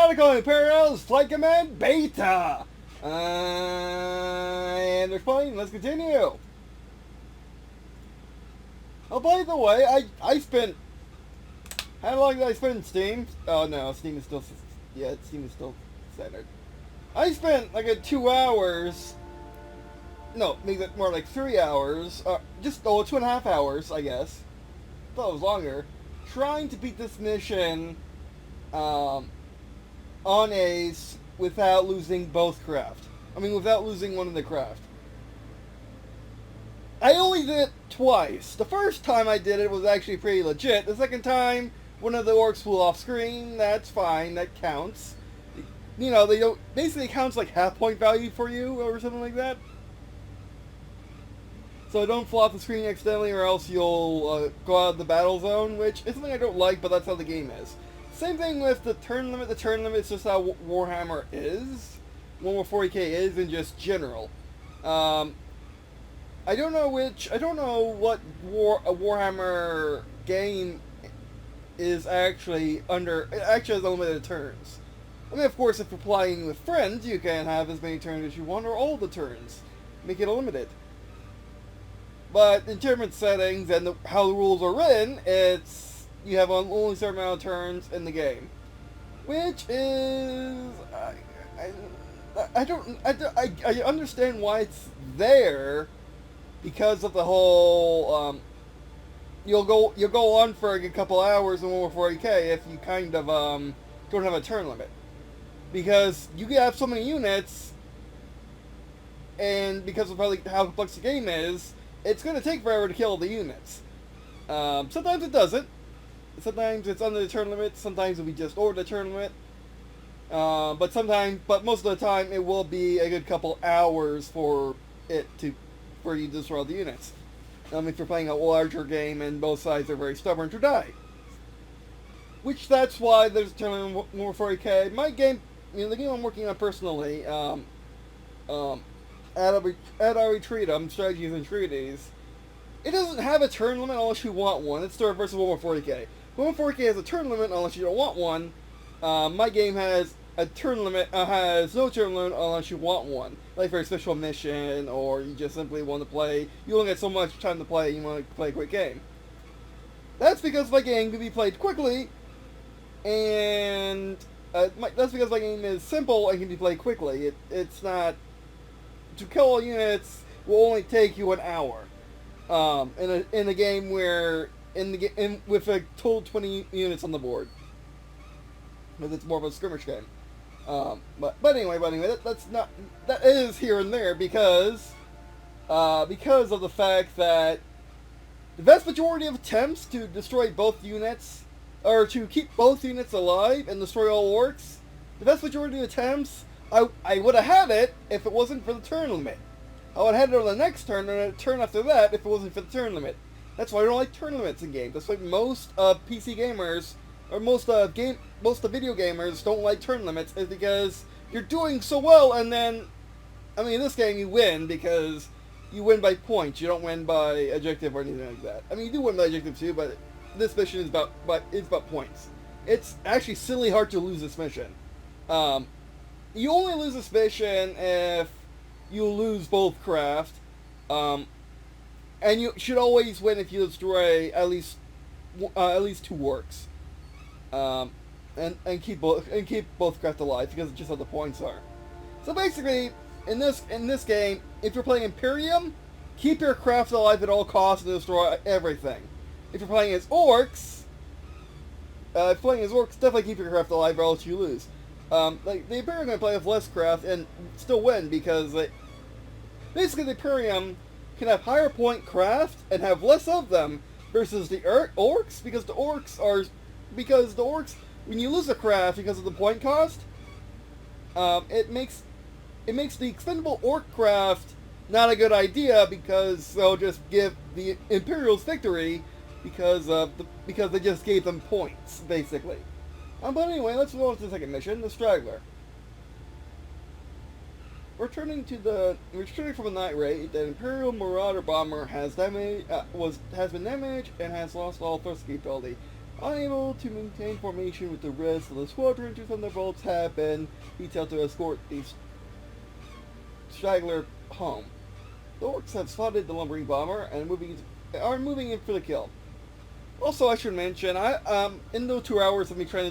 Aeronautica Imperialis Flight Command Beta! And they're fine, let's continue. Oh, by the way, I spent... How long did I spend in Steam? Oh no, Steam is still... Yeah, Steam is still centered. I spent like 2 hours... No, maybe more like 3 hours. Just 2.5 hours, I guess. I thought it was longer. Trying to beat this mission on Ace without losing both craft. I mean, without losing one of the craft. I only did it twice. The first time I did it was actually pretty legit. The second time, one of the orcs flew off screen. That's fine. That counts. You know, they don't... Basically, it counts like half point value for you or something like that. So don't fall off the screen accidentally or else you'll go out of the battle zone, which is something I don't like, but that's how the game is. Same thing with the turn limit. The turn limit is just how Warhammer is. 140k is in just general. I don't know what Warhammer game is actually under. It actually has unlimited turns. I mean, of course, if you're playing with friends, you can have as many turns as you want, or all the turns. Make it unlimited. But in tournament settings and how the rules are written, it's you have only a certain amount of turns in the game, which is I understand why it's there because of the whole you'll go on for a couple hours in 140k if you kind of don't have a turn limit, because you have so many units, and because of how complex the game is, it's going to take forever to kill the units. Sometimes it doesn't. Sometimes it's under the turn limit. Sometimes it'll be just over the turn limit. But most of the time, it will be a good couple hours for you to destroy the units. If you're playing a larger game and both sides are very stubborn to die. Which that's why there's a turn limit more 40k. My game, the game I'm working on personally, Aeronautica Strategies and Treaties, it doesn't have a turn limit unless you want one. It's the reverse of 140k. 140k has a turn limit unless you don't want one. My game has a turn limit, has no turn limit unless you want one. Like for a special mission, or you just simply want to play, you only get so much time to play, you want to play a quick game. That's because my game can be played quickly, and that's because my game is simple and can be played quickly. It's not... To kill all units will only take you an hour. In a game where with a total 20 units on the board, because it's more of a skirmish game. But anyway, that is here and there because of the fact that the vast majority of attempts to destroy both units, or to keep both units alive and destroy all orcs, the vast majority of attempts, I would have had it if it wasn't for the turn limit. I would have had it on the next turn and a turn after that if it wasn't for the turn limit. That's why I don't like turn limits in games. That's why most PC gamers, or most video gamers don't like turn limits, is because you're doing so well and then, I mean, in this game you win because you win by points. You don't win by objective or anything like that. I mean, you do win by objective too, but this mission is about points. It's actually silly hard to lose this mission. You only lose this mission if you lose both craft, and you should always win if you destroy at least 2 orcs, and keep both craft alive, because it's just how the points are. So basically, in this game, if you're playing Imperium, keep your craft alive at all costs and destroy everything. If you're playing as orcs, definitely keep your craft alive or else you lose. Like, the Imperium can play with less craft and still win because, basically the Imperium can have higher point craft and have less of them versus the orcs, because the orcs, when you lose a craft because of the point cost, it makes the expendable orc craft not a good idea, because they'll just give the Imperials victory because they just gave them points, basically. But anyway, let's move on to the second mission, the Stragler. Returning from a night raid, the Imperial Marauder bomber has been damaged and has lost all thrust capability. Unable to maintain formation with the rest of the squadron, two Thunderbolts have been detailed to escort the Stragler home. The orcs have spotted the lumbering bomber and are moving in for the kill. Also, I should mention, in those 2 hours of me trying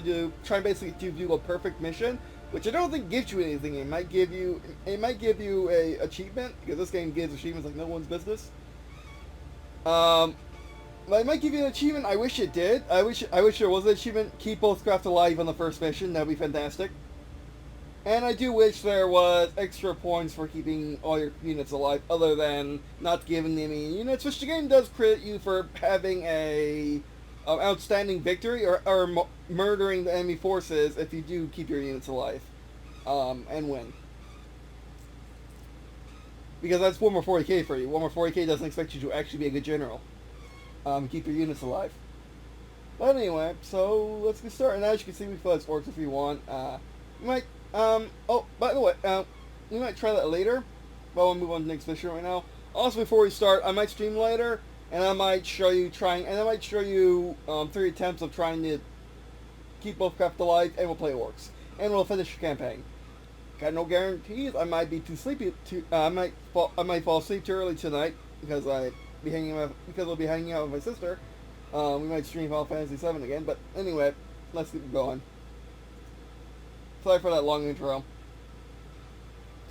basically to do a perfect mission, which I don't think gives you anything. It might give you a achievement, because this game gives achievements like no one's business. But it might give you an achievement. I wish it did. I wish there was an achievement. Keep both craft alive on the first mission. That'd be fantastic. And I do wish there was extra points for keeping all your units alive, other than not giving them any units, which the game does credit you for having a outstanding victory or murdering the enemy forces if you do keep your units alive and win. Because that's Warhammer 40k for you. Warhammer 40k doesn't expect you to actually be a good general. Keep your units alive. But anyway, so let's get started. And as you can see, we flex orcs if you want. You might, oh, by the way, we might try that later. But we'll move on to the next mission right now. Also, before we start, I might stream later, and I might show you 3 attempts of trying to keep both craft alive, and we'll play orcs. And we'll finish the campaign. Got no guarantees. I might be too sleepy. I might fall asleep too early tonight because we'll be hanging out with my sister. We might stream Final Fantasy VII again, but anyway, let's keep going. Sorry for that long intro.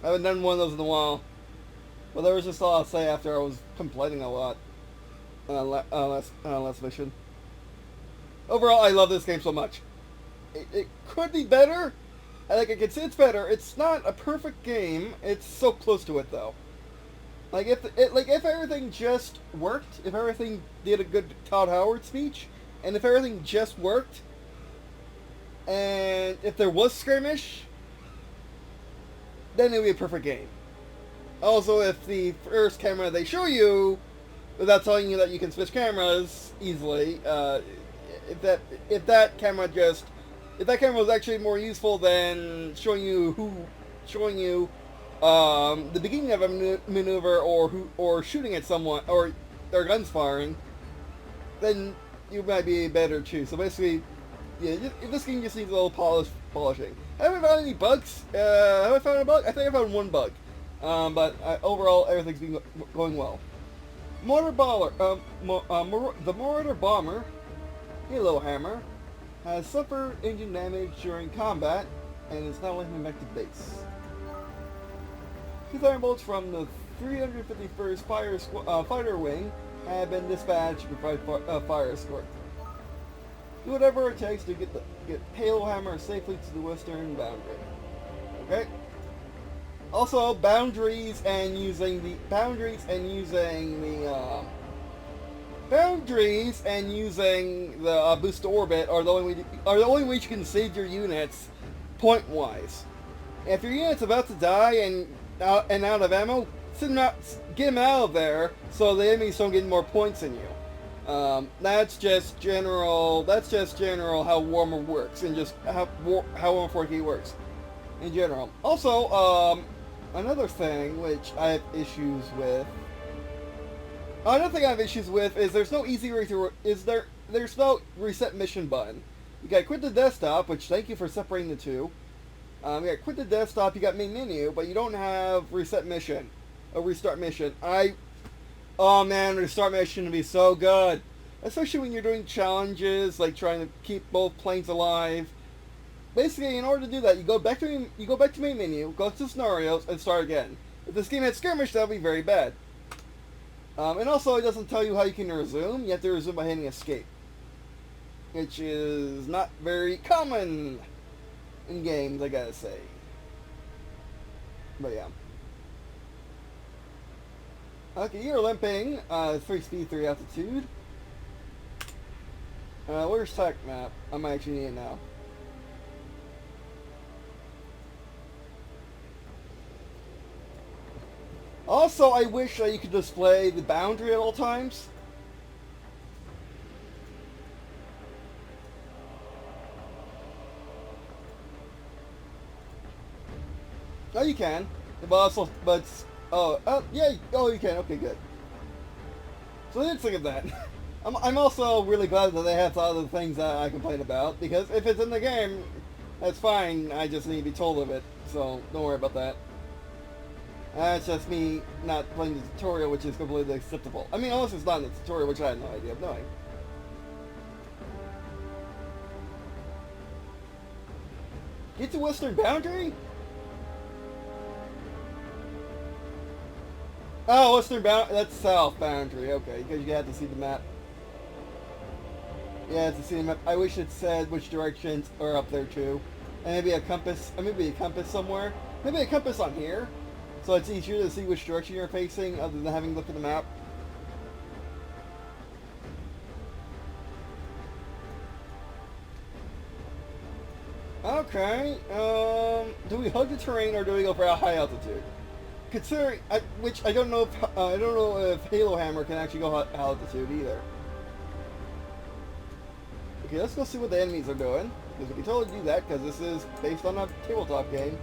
I haven't done one of those in a while, but there was just a lot to say after I was complaining a lot last mission. Overall, I love this game so much. It could be better. I can say it's better. It's not a perfect game. It's so close to it, though. If everything just worked, if everything did a good Todd Howard speech, and if everything just worked, and if there was skirmish, then it would be a perfect game. Also, if the first camera they show you, without telling you that you can switch cameras easily, if that camera was actually more useful than showing you the beginning of a maneuver or shooting at someone or their guns firing, then you might be better too. So basically, yeah, this game just needs a little polishing. I haven't found any bugs. Have I found a bug? I think I found one bug. But overall, everything's been going well. The Mortar Bomber, Halo Hammer, has suffered engine damage during combat and is now heading back to base. 2 Thunderbolts from the 351st Fighter Wing have been dispatched to provide fire escort. Do whatever it takes to get Halo Hammer safely to the western boundary. Okay. Also, boundaries and using the boost to orbit are the only way you can save your units point wise. If your unit's about to die and out of ammo, get them out of there so the enemies don't get more points than you. That's just general how Warhammer works, and just how Warhammer 4K works in general. Also, another thing which I have issues with. Another thing I have issues with is there's no easy way to. There's no reset mission button. You got quit the desktop, which thank you for separating the two. You got quit the desktop. You got main menu, but you don't have reset mission, a restart mission. Oh man, restart mission would be so good, especially when you're doing challenges like trying to keep both planes alive. Basically, in order to do that, you go back to main menu, go to scenarios, and start again. If this game had skirmish, that would be very bad. And also, it doesn't tell you how you can resume. You have to resume by hitting escape, which is not very common in games, I gotta say. But yeah. Okay, you're limping. 3 speed, 3 altitude. Where's tech map? I might actually need it now. Also, I wish that you could display the boundary at all times. Oh, you can. Yeah, oh, you can. Okay, good. So I didn't think of that. I'm also really glad that they have thought of the things that I complain about, because if it's in the game, that's fine. I just need to be told of it, so don't worry about that. That's just me not playing the tutorial, which is completely acceptable. I mean, unless it's not in the tutorial, which I had no idea of knowing. Get to Western Boundary? Oh, Western Boundary, that's South Boundary, okay, because you have to see the map. Yeah, to see the map. I wish it said which directions are up there too. And maybe a compass, somewhere. Maybe a compass on here, so it's easier to see which direction you're facing other than having to look at the map. Okay, do we hug the terrain or do we go for a high altitude? Considering, which I don't know if Halo Hammer can actually go high altitude either. Okay, let's go see what the enemies are doing, because we can totally do that, because this is based on a tabletop game.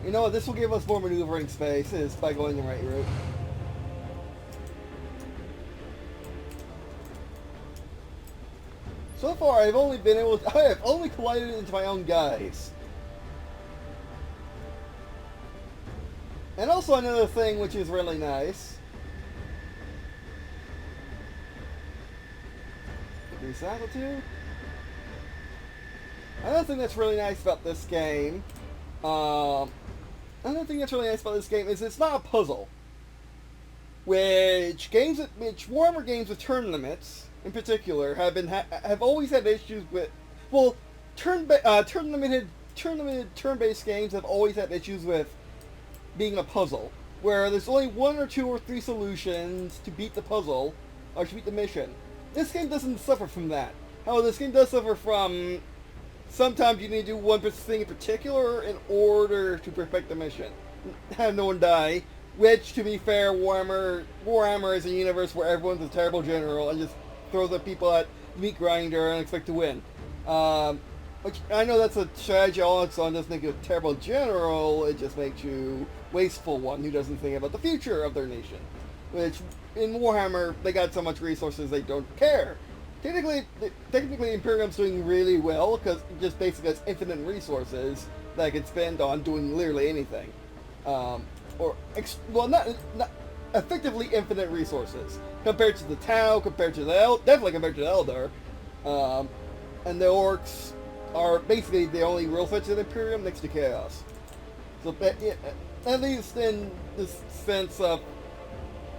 You know what, this will give us more maneuvering space, is by going the right route. So far, I have only collided into my own guys. And also another thing which is really nice. Increase altitude. Another thing that's really nice about this game, is it's not a puzzle. Which Warhammer games with turn limits, in particular, have always had issues with. Well, turn-limited turn-based games have always had issues with being a puzzle, where there's only one or two or three solutions to beat the puzzle, or to beat the mission. This game doesn't suffer from that. However, this game does suffer from sometimes you need to do one thing in particular in order to perfect the mission. Have no one die, which, to be fair, Warhammer is a universe where everyone's a terrible general and just throws at people at meat grinder and expect to win. Which I know that's a strategy all its own. Doesn't make you a terrible general. It just makes you wasteful one who doesn't think about the future of their nation. Which in Warhammer they got so much resources they don't care. Technically, Imperium's doing really well because it just basically has infinite resources that I can spend on doing literally anything. Not effectively infinite resources compared to the Tau, definitely compared to the Eldar, and the Orcs are basically the only real threats to the Imperium next to Chaos. So at least in the sense of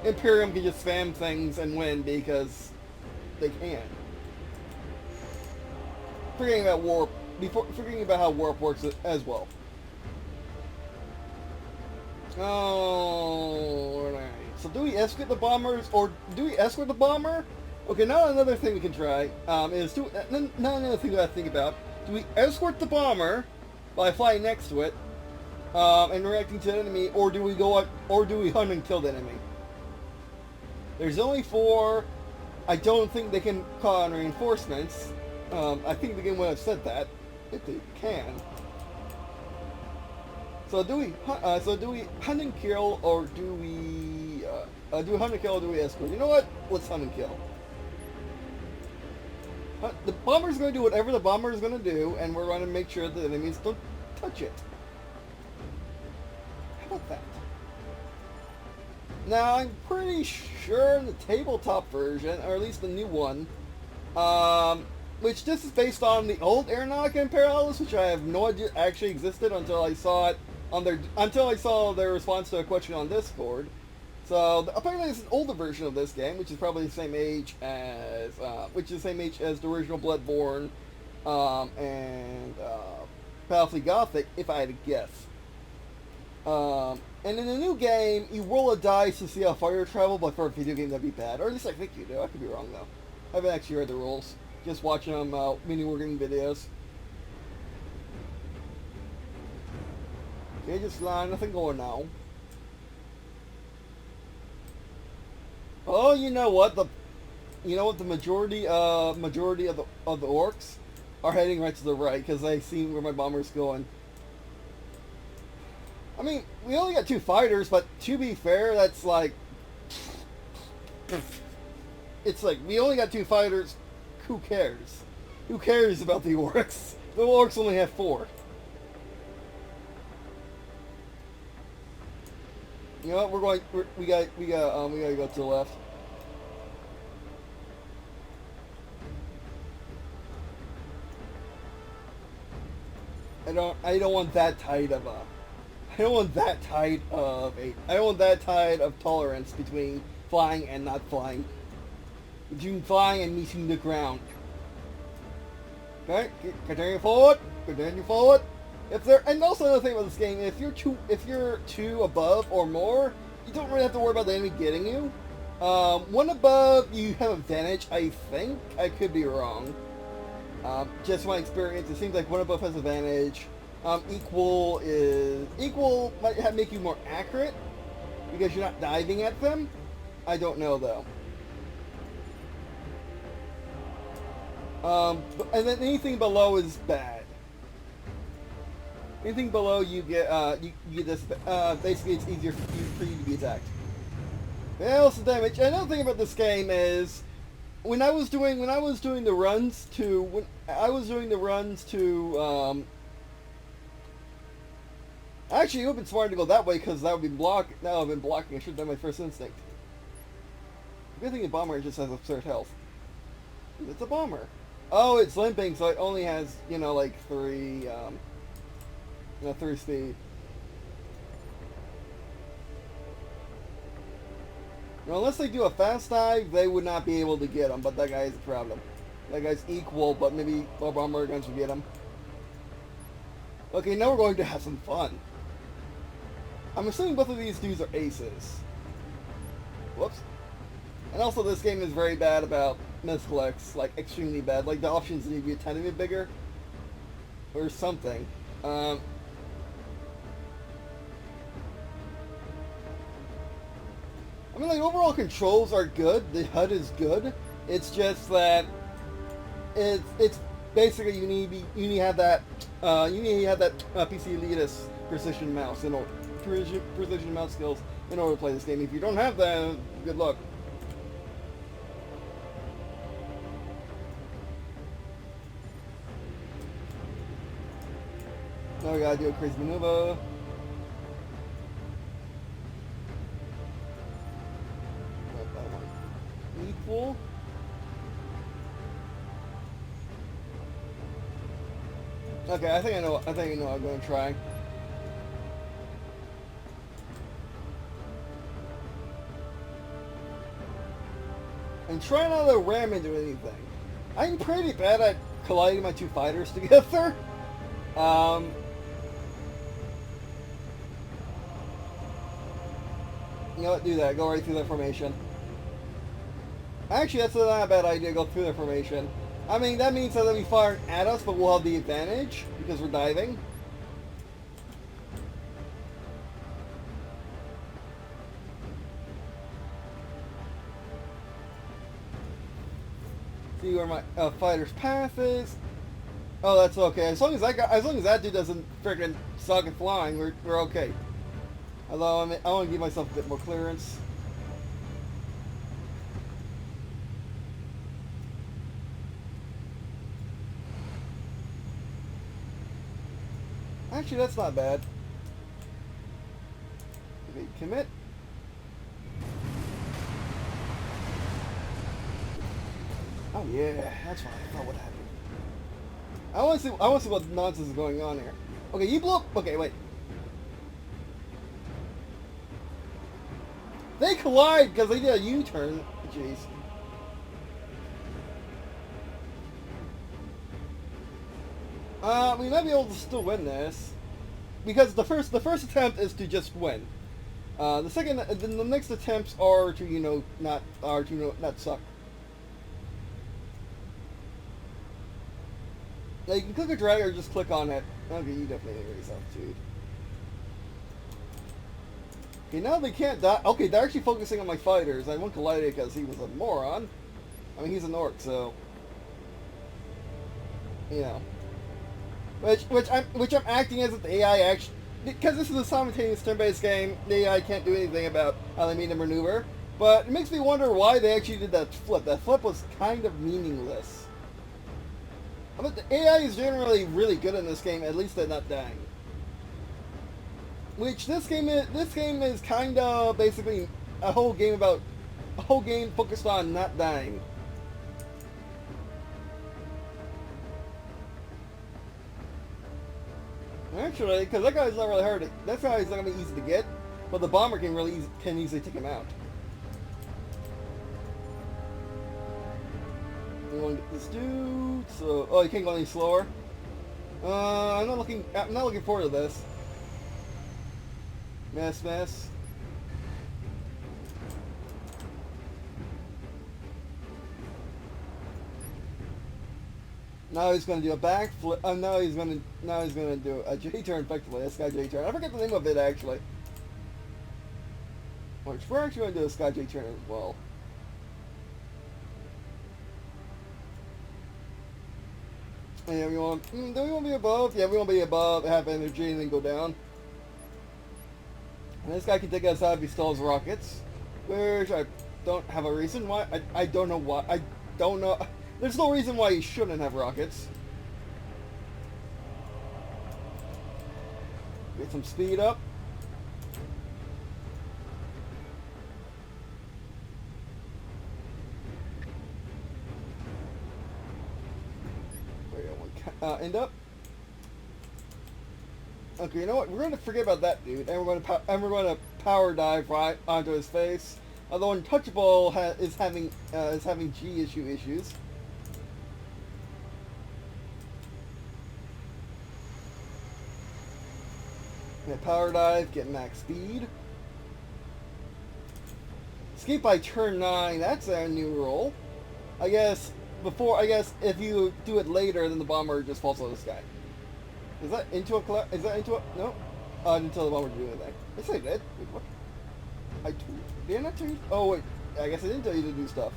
Imperium can just spam things and win because they can. Forgetting about how warp works as well. Alright. So do we escort the bombers, or do we escort the bomber? Okay, now another thing we can try now another thing we gotta think about. Do we escort the bomber by flying next to it and reacting to the enemy, or do we hunt and kill the enemy? There's only 4. I don't think they can call on reinforcements. I think the game would have said that if they can. So do we hunt and kill, or do we hunt and kill, or do we escort? You know what? Let's hunt and kill. The bomber's going to do whatever the bomber is going to do, and we're going to make sure the enemies don't touch it. How about that? Now, I'm pretty sure in the tabletop version, or at least the new one, which this is based on the old Aeronautica Imperialis, which I have no idea actually existed until I saw it until I saw their response to a question on Discord. So apparently it's an older version of this game, which is probably the same age as the original Bloodborne and Battlefield Gothic, if I had to guess. And in the new game, you roll a dice to see how far you travel, but for a video game that'd be bad. Or at least I think you do. I could be wrong though. I haven't actually read the rules. Just watching them mini working videos. Okay, just flying, nothing going now. Oh, you know what? The majority of the orcs are heading right to the right because I see where my bomber's going. I mean, we only got 2 fighters, but to be fair, that's like... It's like, we only got 2 fighters, who cares? Who cares about the orcs? The orcs only have 4. You know what, we gotta go to the left. I don't want that tight of a... I don't want that tight of tolerance between flying and not flying. Between flying and meeting the ground. Okay, continue forward. Continue forward. And also another thing about this game, if you're two above or more, you don't really have to worry about the enemy getting you. 1 above, you have advantage. I think I could be wrong. Just my experience, it seems like 1 above has advantage. Equal might make you more accurate because you're not diving at them. I don't know though. And then anything below is bad. Anything below you get this. Basically, it's easier for you to be attacked. And also damage. Another thing about this game is when I was doing the runs to actually, it would have been smart to go that way because that would be blocking. I should have done my first instinct. The good thing the bomber just has absurd health. It's a bomber. Oh, it's limping, so it only has, like 3 speed. Well, unless they do a fast dive, they would not be able to get him, but that guy is a problem. That guy's equal, but maybe our bomber guns will get him. Okay, now we're going to have some fun. I'm assuming both of these dudes are aces. Whoops. And also, this game is very bad about misclicks, like extremely bad. Like the options need to be a tiny bit bigger, or something. I mean, like overall controls are good. The HUD is good. It's just that it's basically you need to have that PC elitist precision mouse precision mouse skills in order to play this game. If you don't have that, good luck. Now we gotta do a crazy maneuver. Equal. Okay, I think I know what I'm going to try. And try not to ram into anything. I'm pretty bad at colliding my 2 fighters together. You know what? Do that. Go right through that formation. Actually, that's not a bad idea. Go through that formation. I mean, that means that they'll be firing at us, but we'll have the advantage because we're diving. See where my fighter's path is. Oh, that's okay. As long as that dude doesn't freaking suck at flying, we're okay. Although I want to give myself a bit more clearance. Actually, that's not bad. Okay, commit. Oh yeah, that's fine. I thought what happened. I want to see what nonsense is going on here. Okay, you blew up. Okay, wait. They collide because they did a U-turn. Jeez. We might be able to still win this because the first attempt is to just win. The next attempts are to not suck. Now you can click or drag or just click on it. Okay, you definitely raise altitude. Okay, now they can't die. Okay, they're actually focusing on my fighters. I won't collide it because he was a moron. I mean, he's an orc, so Which I'm acting as if the AI because this is a simultaneous turn-based game, the AI can't do anything about how they mean to maneuver. But it makes me wonder why they actually did that flip. That flip was kind of meaningless. But the AI is generally really good in this game, at least at not dying. Which this game is kind of basically a whole game focused on not dying. Actually, because that guy's not really hurt. That guy's not gonna be easy to get, but the bomber can easily take him out. We want to get this dude. So, oh, he can't go any slower. I'm not looking forward to this. Mess. Now he's going to do a backflip. Now he's going to do a J-turn effectively. A sky J-turn. I forget the name of it actually. Which we're actually going to do a sky J-turn as well. Yeah, do we want to be above? Yeah, we want to be above, have energy, and then go down. And this guy can take us out if he still has rockets. Which I don't have a reason why. I don't know why. I don't know. There's no reason why he shouldn't have rockets. Get some speed up. End up. Okay, you know what? We're going to forget about that dude, and we're going to power dive right onto his face. Although Untouchable is having G issues. Yeah, power dive, get max speed. Escape by turn 9. That's a new rule. I guess if you do it later, then the bomber just falls out of the sky. Is that into a? No. I didn't tell the bomber to do anything. I said it. Wait, what? Did I not tell you? Oh wait, I guess I didn't tell you to do stuff.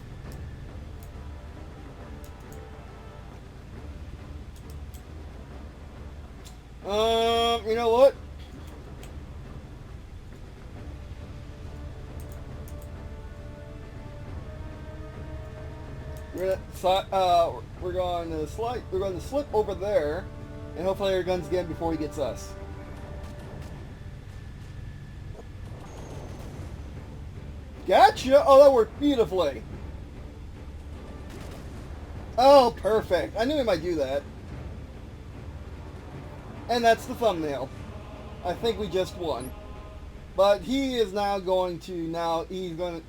You know what? We're going to slip over there, and hopefully our guns get him before he gets us. Gotcha! Oh, that worked beautifully. Oh, perfect. I knew he might do that. And that's the thumbnail. I think we just won. But he is now going to, he's going to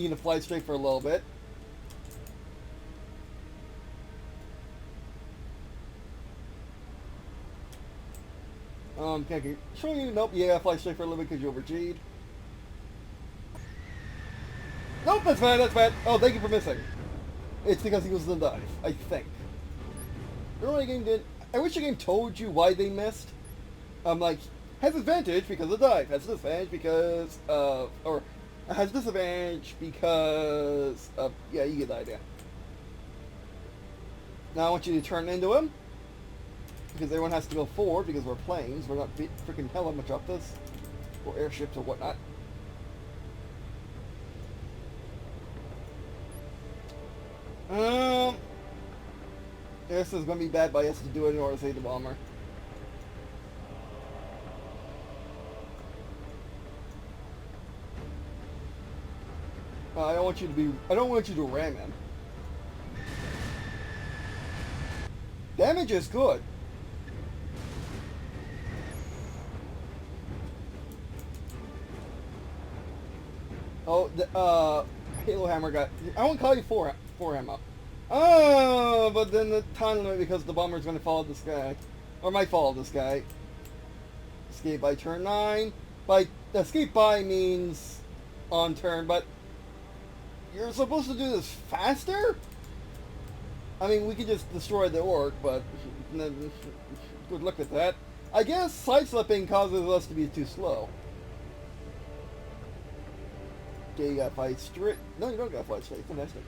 need to fly straight for a little bit. Can I show you? Nope, yeah, fly straight for a little bit because you over-G'd. Nope, that's bad. Oh, thank you for missing. It's because he was in the dive, I think. I wish the game told you why they missed. Like, has advantage because of the dive, has disadvantage because or has disadvantage because of, yeah, you get the idea. Now I want you to turn into him. Because everyone has to go forward because we're planes. We're not freaking helicopters or airships or whatnot. This is going to be bad by us to do it in order to save the bomber. I don't want you to ram him. Damage is good. Oh, Halo Hammer got... I won't call you for ammo. Oh, but then the time limit because the bomber's going to follow this guy. Or might follow this guy. Escape by turn 9. Escape by means on turn, but... You're supposed to do this faster? I mean, we could just destroy the orc, but... Good luck with that. I guess side-slipping causes us to be too slow. Okay, you gotta fight straight. No, you don't gotta fight straight. Fantastic.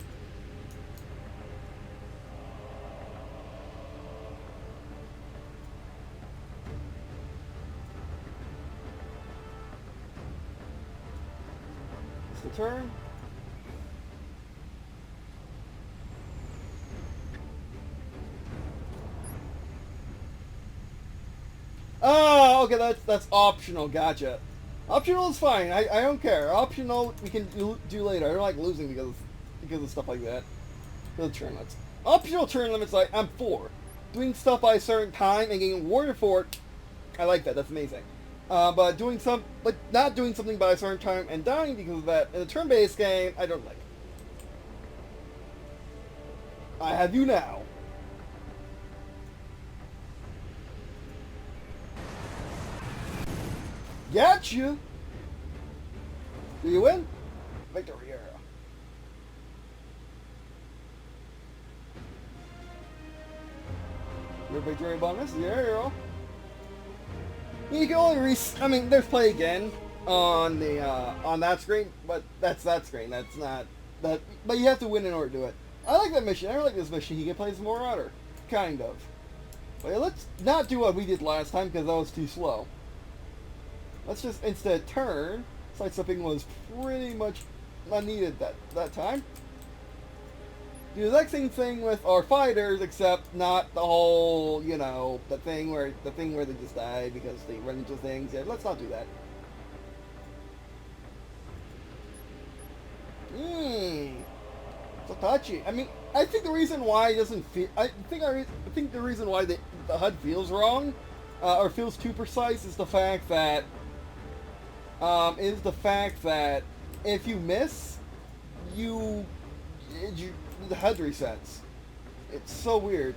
the turn. Oh, okay, that's optional. Gotcha. Optional is fine. I don't care. Optional we can do later. I don't like losing because of stuff like that. Because of turn limits. Optional turn limits like I'm for. Doing stuff by a certain time and getting rewarded for it. I like that. That's amazing. But not doing something by a certain time and dying because of that in a turn-based game, I don't like. I have you now. Gotcha! Do you win? Victory, yeah. Your victory bonus, yeah. You can only there's play again on the on that screen, but that's that screen. That's not that. But you have to win in order to do it. I like that mission. I like this mission. He can play some more Marauder, kind of. But let's not do what we did last time because that was too slow. Let's just instead turn. Sidestepping was pretty much not needed that time. Do the exact same thing with our fighters, except not the whole, the thing where they just die because they run into things. Yeah, let's not do that. So touchy. I mean, I think the reason why it doesn't feel, I think the reason why the HUD feels wrong, or feels too precise, is the fact that if you miss, the HUD resets. It's so weird.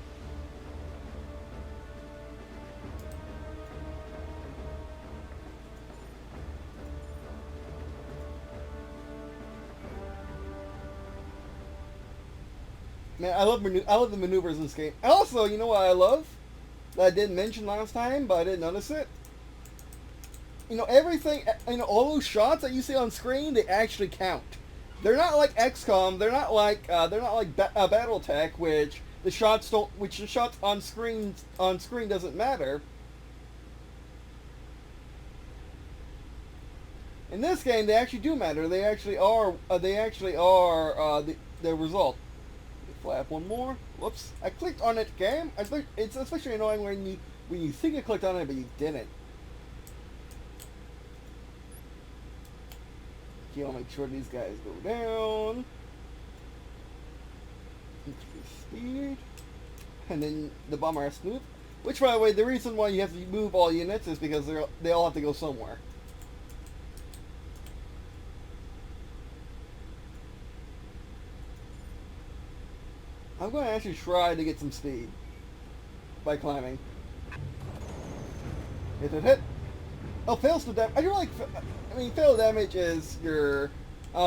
Man, I love the maneuvers in this game. Also, you know what I love? That I didn't mention last time, but I didn't notice it. Everything, all those shots that you see on screen, they actually count. They're not like XCOM. They're not like BattleTech, which the shots on screen doesn't matter. In this game, they actually do matter. They actually are. The result. Flap one more. Whoops! I clicked on it. Game. It's especially annoying when you think you clicked on it but you didn't. I'll make sure these guys go down. Increase speed. And then the bomber has smooth. Which, by the way, the reason why you have to move all units is because they all have to go somewhere. I'm going to actually try to get some speed by climbing. Hit it, hit. Oh, fails to damage. I don't like. Fail damage is your.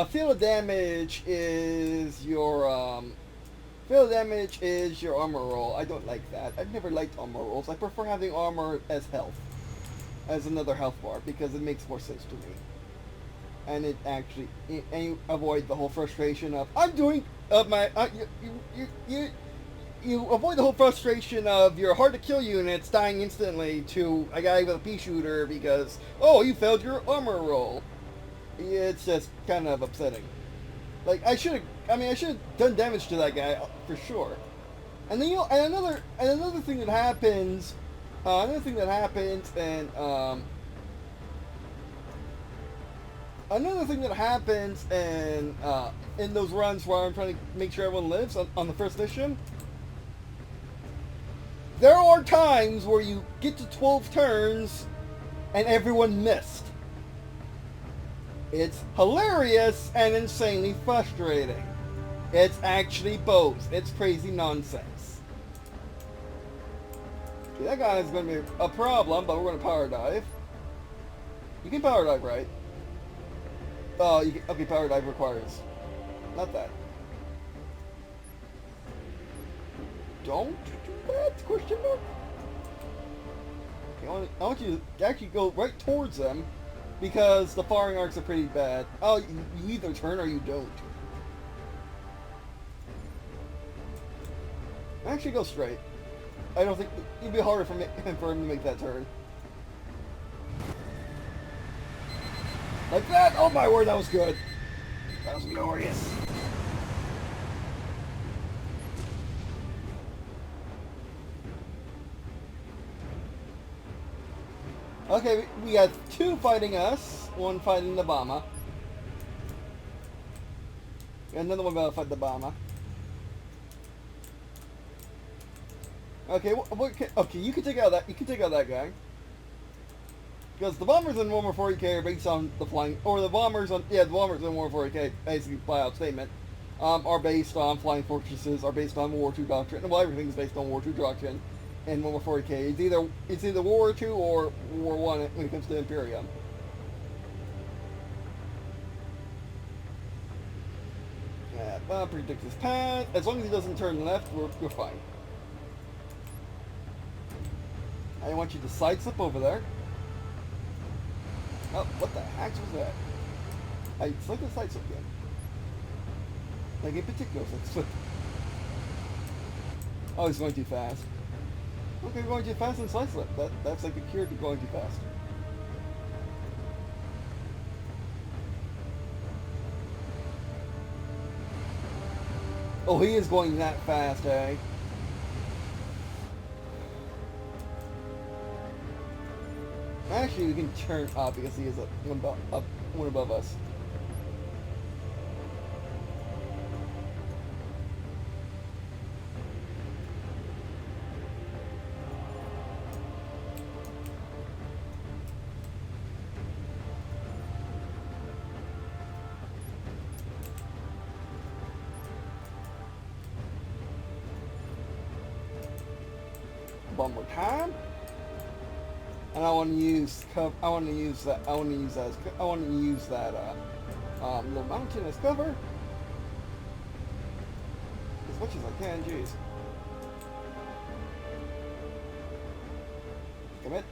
Fail damage is your. Fail damage is your armor roll. I don't like that. I've never liked armor rolls. I prefer having armor as health, as another health bar, because it makes more sense to me. And it actually, and you avoid the whole frustration of I'm doing my. You avoid the whole frustration of your hard-to-kill units dying instantly to a guy with a pea shooter because, oh, you failed your armor roll. It's just kind of upsetting. Like, I should have done damage to that guy, for sure. And then, another thing that happens, in those runs where I'm trying to make sure everyone lives on the first mission, there are times where you get to 12 turns and everyone missed. It's hilarious and insanely frustrating. It's actually both. It's crazy nonsense. Okay, that guy is going to be a problem, but we're going to power dive. You can power dive, right? Oh, okay, power dive requires. Not that. Don't do that? Question mark? Okay, I want you to actually go right towards them because the firing arcs are pretty bad. Oh, you either turn or you don't. Actually go straight. I don't think it'd be harder for him to make that turn. Like that? Oh my word, that was good. That was glorious. Okay, we got two fighting us, one fighting the bomber. Another one about to fight the bomber. Okay, okay, you can take out that. You can take out that guy. Because the bombers in Warhammer 40k are based on the flying, or the bombers on, the bombers in Warhammer 40k, basically flat out statement, are based on flying fortresses, are based on World War II doctrine. Well, everything's based on World War II doctrine in Warhammer 40k. It's either World War II or World War I when it comes to Imperium. Yeah, predict his path. As long as he doesn't turn left, we're fine. I want you to sidestep over there. Oh, what the heck was that? I selected sidestep again. Like in particular, slip. Oh, he's going too fast. Okay, going too fast and sidestep. That's like the cure to going too fast. Oh, he is going that fast, eh? Actually, we can turn up because he is one above us. One more time. And I want to use that little mountain as cover as much as I can. Jeez. Commit.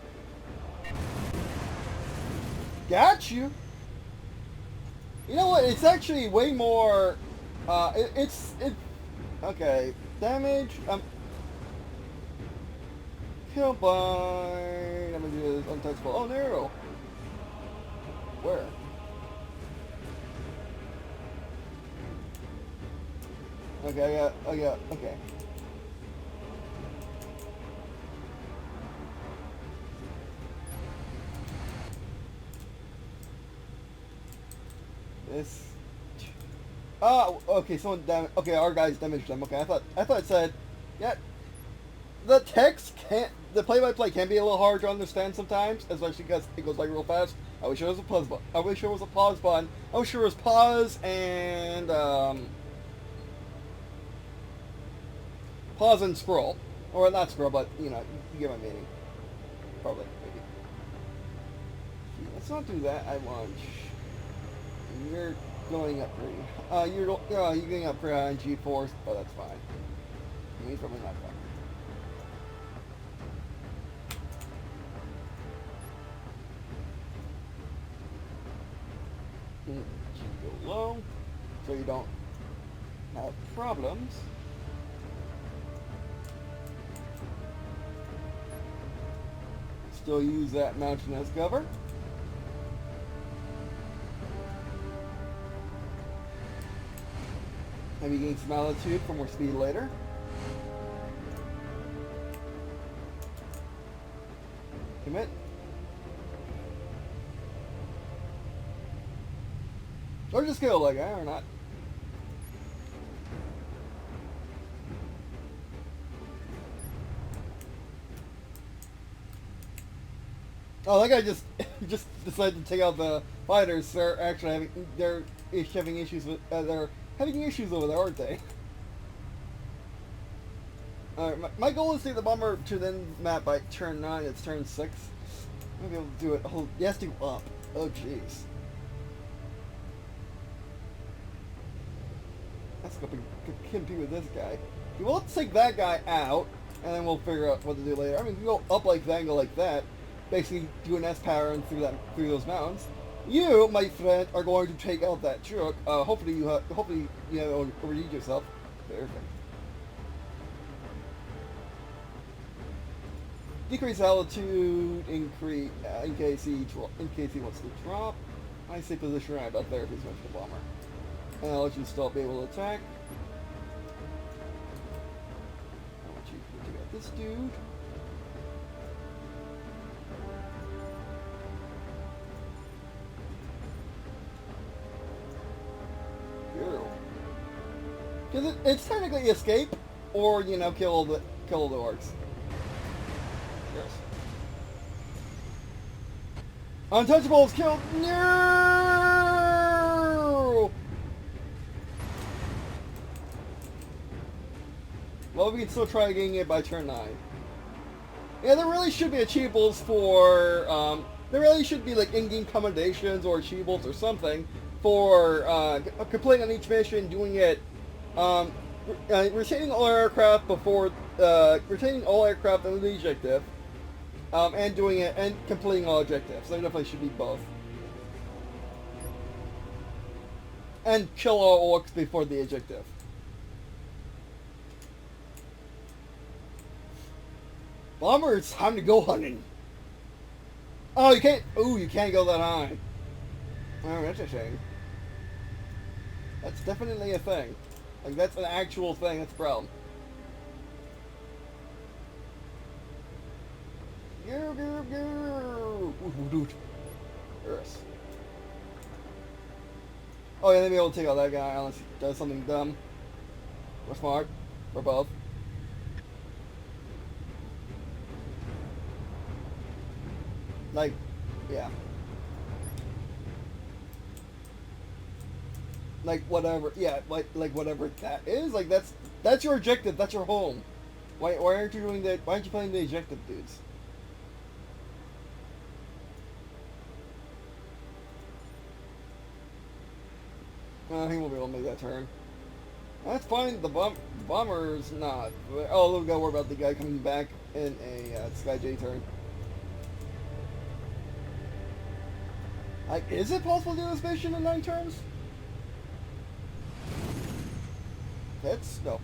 Got you. You know what? It's actually way more. Okay. Damage. Kill by. I'm gonna do this untouchable. Oh, no. Where? Okay, okay. This. Oh, okay. Someone damaged. Okay, our guys damaged them. Okay, I thought it said, yeah. The text can't. The play-by-play can be a little hard to understand sometimes, especially because it goes like real fast. I wish there was a pause button. I wish there was a pause button. I wish there was pause and pause and scroll, or not scroll, but you know, you get my meaning. Probably, maybe. Let's not do that. I launch. You're going up green. You're going up on GeForce. Oh, that's fine. He's probably not fine. Go low, so you don't have problems. Still use that mountain as cover. Maybe gain some altitude for more speed later. Commit. Or just go like that, or not. Oh, that guy just decided to take out the fighters. They're actually having issues with they're having issues over there, aren't they? Alright, my goal is to take the bomber to the end map by turn 9. It's turn 6. I'm gonna be able to do it. Oh, he has to go up. Oh, jeez. Let's go compete with this guy. Well, let's take that guy out, and then we'll figure out what to do later. I mean, we go up like that and go like that. Basically, do an S pattern through those mountains. You, my friend, are going to take out that truck. Hopefully you overheat yourself. Perfect. Decrease altitude, increase in case he wants to drop. I say position right about there if he's going to the bomber. And I'll let you still be able to attack. I want you to take out this dude. Because it's technically escape, or, you know, kill the orcs. Yes. Untouchables killed. No! Well, we can still try getting it by turn 9. Yeah, there really should be achievables for, there really should be, like, in-game commendations or achievables or something for, completing on each mission, doing it, retaining all aircraft before, retaining all aircraft under the objective, and doing it, and completing all objectives. There definitely should be both. And kill all orcs before the objective. Bomber, it's time to go hunting. Oh, you can't. Ooh, you can't go that high. Oh, that's a shame. That's definitely a thing. Like, that's an actual thing. That's a problem. Go, go, go. Yes. Oh, yeah, they may be able to take out that guy unless he does something dumb. Or smart. Or both. Like, yeah. Like, whatever, yeah, like whatever that is, like, that's your objective, that's your home. Why aren't you doing that, why aren't you playing the objective, dudes? He won't be able to make that turn. That's fine, the bomber's not. Oh, we gotta worry about the guy coming back in a Sky J turn. Like, is it possible to do this mission in 9 turns? It's no.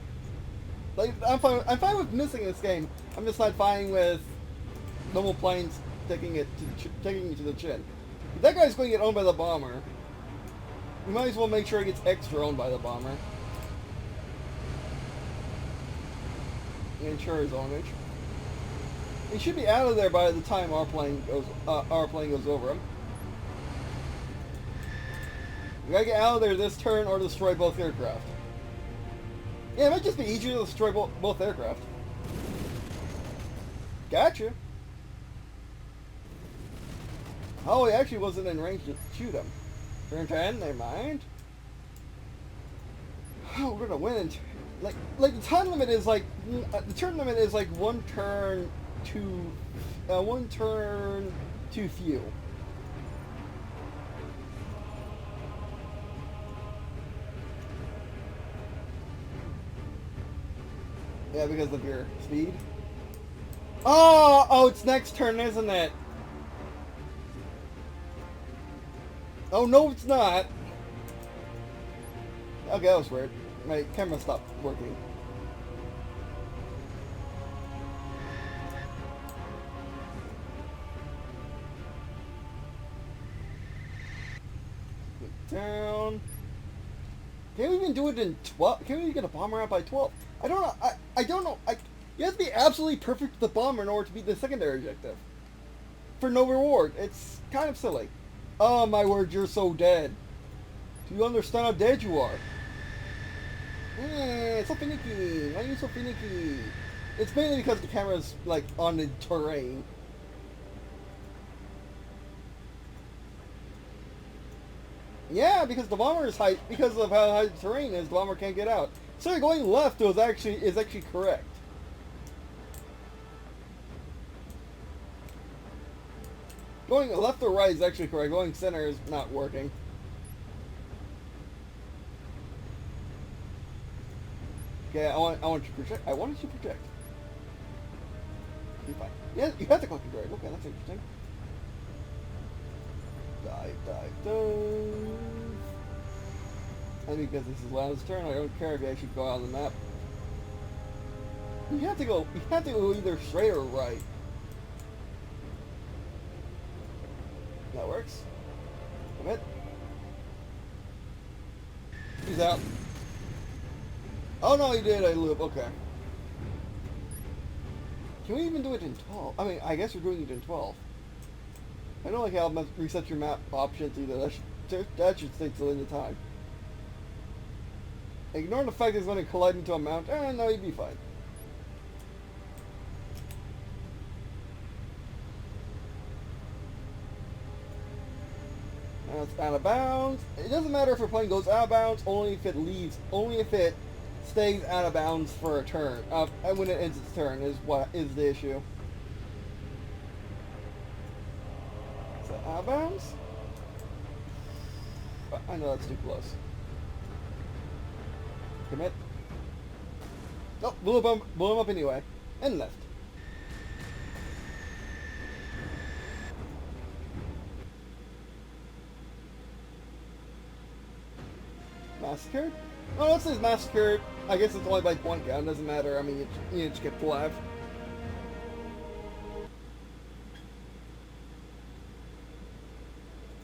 Like, I'm fine with missing this game. I'm just not fine with normal planes taking it to the chin. If that guy's going to get owned by the bomber, we might as well make sure he gets extra owned by the bomber. Ensure his ownage. He should be out of there by the time our plane goes over him. We gotta get out of there this turn or destroy both aircraft. Yeah, it might just be easier to destroy both aircraft. Gotcha. Oh, he actually wasn't in range to shoot him. Turn 10, never mind. Oh, we're gonna win. Like the time limit is like the turn limit is like one turn too few. Yeah, because of your speed. Oh, it's next turn, isn't it? Oh, no, it's not. Okay, that was weird. My camera stopped working. Down. Can we even do it in 12? Can we get a bomber out by 12? I don't know. I don't know. You have to be absolutely perfect with the bomber in order to beat the secondary objective. For no reward. It's kind of silly. Oh my word, you're so dead. Do you understand how dead you are? It's so finicky. Why are you so finicky? It's mainly because the camera's like on the terrain. Yeah, because the bomber is high. Because of how high the terrain is, the bomber can't get out. So going left is actually correct. Going left or right is actually correct. Going center is not working. Okay, I want you to project. I wanted you to project. You're fine. Yeah, you have to click the droid. Okay, that's interesting. Dive. And because this is Lana's turn, I don't care if you actually go out on the map. You have to go either straight or right. That works. Commit. She's out. Oh no, he did a loop. Okay. Can we even do it in 12? I mean, I guess we're doing it in 12. I don't like how it must reset your map options either. That should take till the end of time. Ignore the fact that it's going to collide into a mount. No, you'd be fine. Now it's out of bounds. It doesn't matter if a plane goes out of bounds, only if it leaves, only if it stays out of bounds for a turn. And when it ends its turn is what is the issue. Is that out of bounds? I know that's too close. Commit. Oh, blew him up anyway. And left. Massacred? Oh, it says massacred. I guess it's only by point count. It doesn't matter. I mean, you just get alive.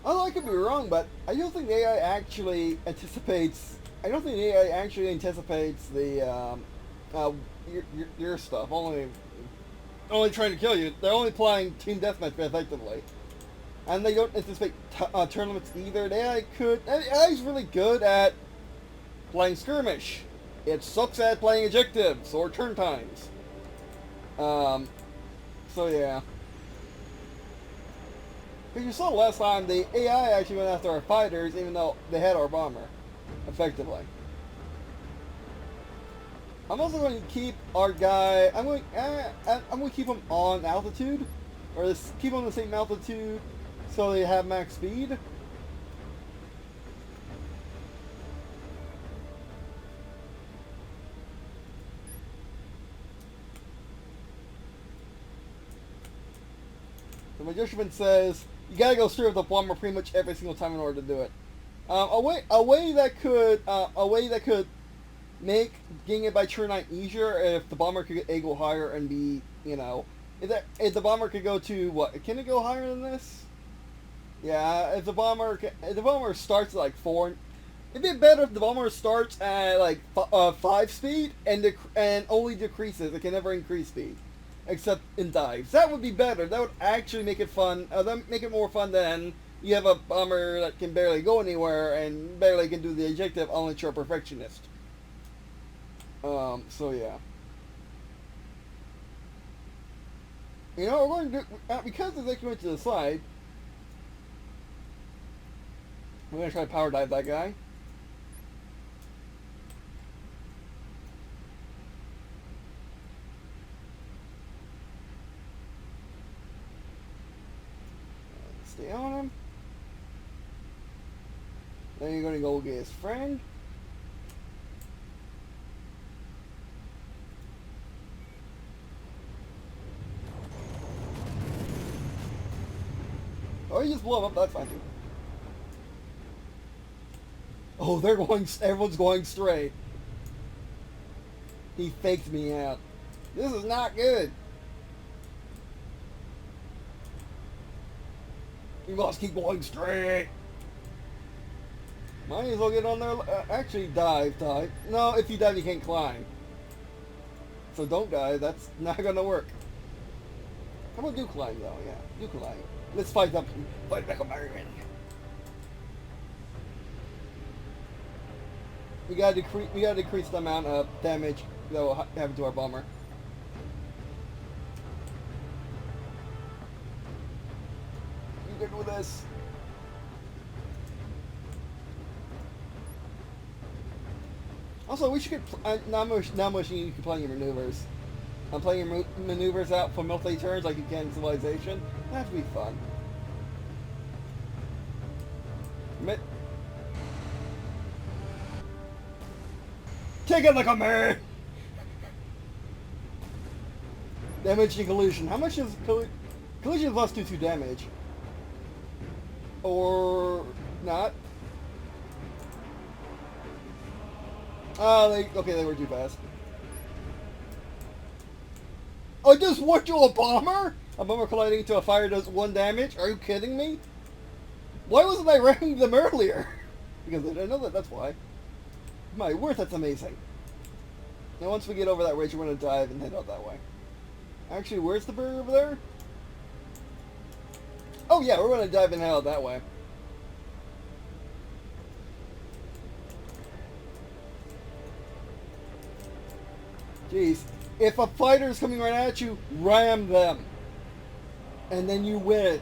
Although I could be wrong, but I don't think the AI actually anticipates. I don't think the AI actually anticipates the your stuff. Only trying to kill you. They're only playing team deathmatch effectively, and they don't anticipate tournaments either. The AI could. The AI is really good at playing skirmish. It sucks at playing objectives or turn times. So yeah. Because you saw last time, the AI actually went after our fighters, even though they had our bomber, effectively. I'm also going to keep our guy. I'm going to keep him on altitude, or just keep him on the same altitude, so they have max speed. The magician says you gotta go straight with the bomber pretty much every single time in order to do it. A way that could make getting it by turn 9 easier if the bomber could get go higher and be, you know, if the bomber could go to what? Can it go higher than this? Yeah, if the bomber starts at like 4, it'd be better if the bomber starts at like 5 speed and only decreases. It can never increase speed, except in dives. That would be better. That would actually make it fun. Make it more fun than you have a bomber that can barely go anywhere and barely can do the objective unless you're a perfectionist. So yeah. You know, we're going to do, because it's actually went to the side, we're going to try to power dive that guy. Stay on him. Then you're going to go get his friend. Oh, you just blow him up, that's fine too. Oh, everyone's going straight. He faked me out. This is not good. You must keep going straight. Might as well get on there. Actually, dive. No, if you dive, you can't climb. So don't dive. That's not gonna work. How about do climb though? Yeah, do climb. Let's fight back a American. We gotta decrease the amount of damage that will happen to our bomber. You good with this? Also, we should get not much you can plan your maneuvers. I'm playing your maneuvers out for multi-turns like you can in Civilization. That'd be fun. Commit. Take it like a man! Damage and collision. How much is collision plus 2 damage? Or not? Oh, they were too fast. Oh, it does what to a bomber? A bomber colliding into a fire does 1 damage? Are you kidding me? Why wasn't I ramming them earlier? Because I didn't know that, that's why. My word, that's amazing. Now once we get over that ridge, we're going to dive and head out that way. Actually, where's the barrier over there? Oh yeah, we're going to dive and head out that way. Jeez. If a fighter's coming right at you, ram them. And then you win.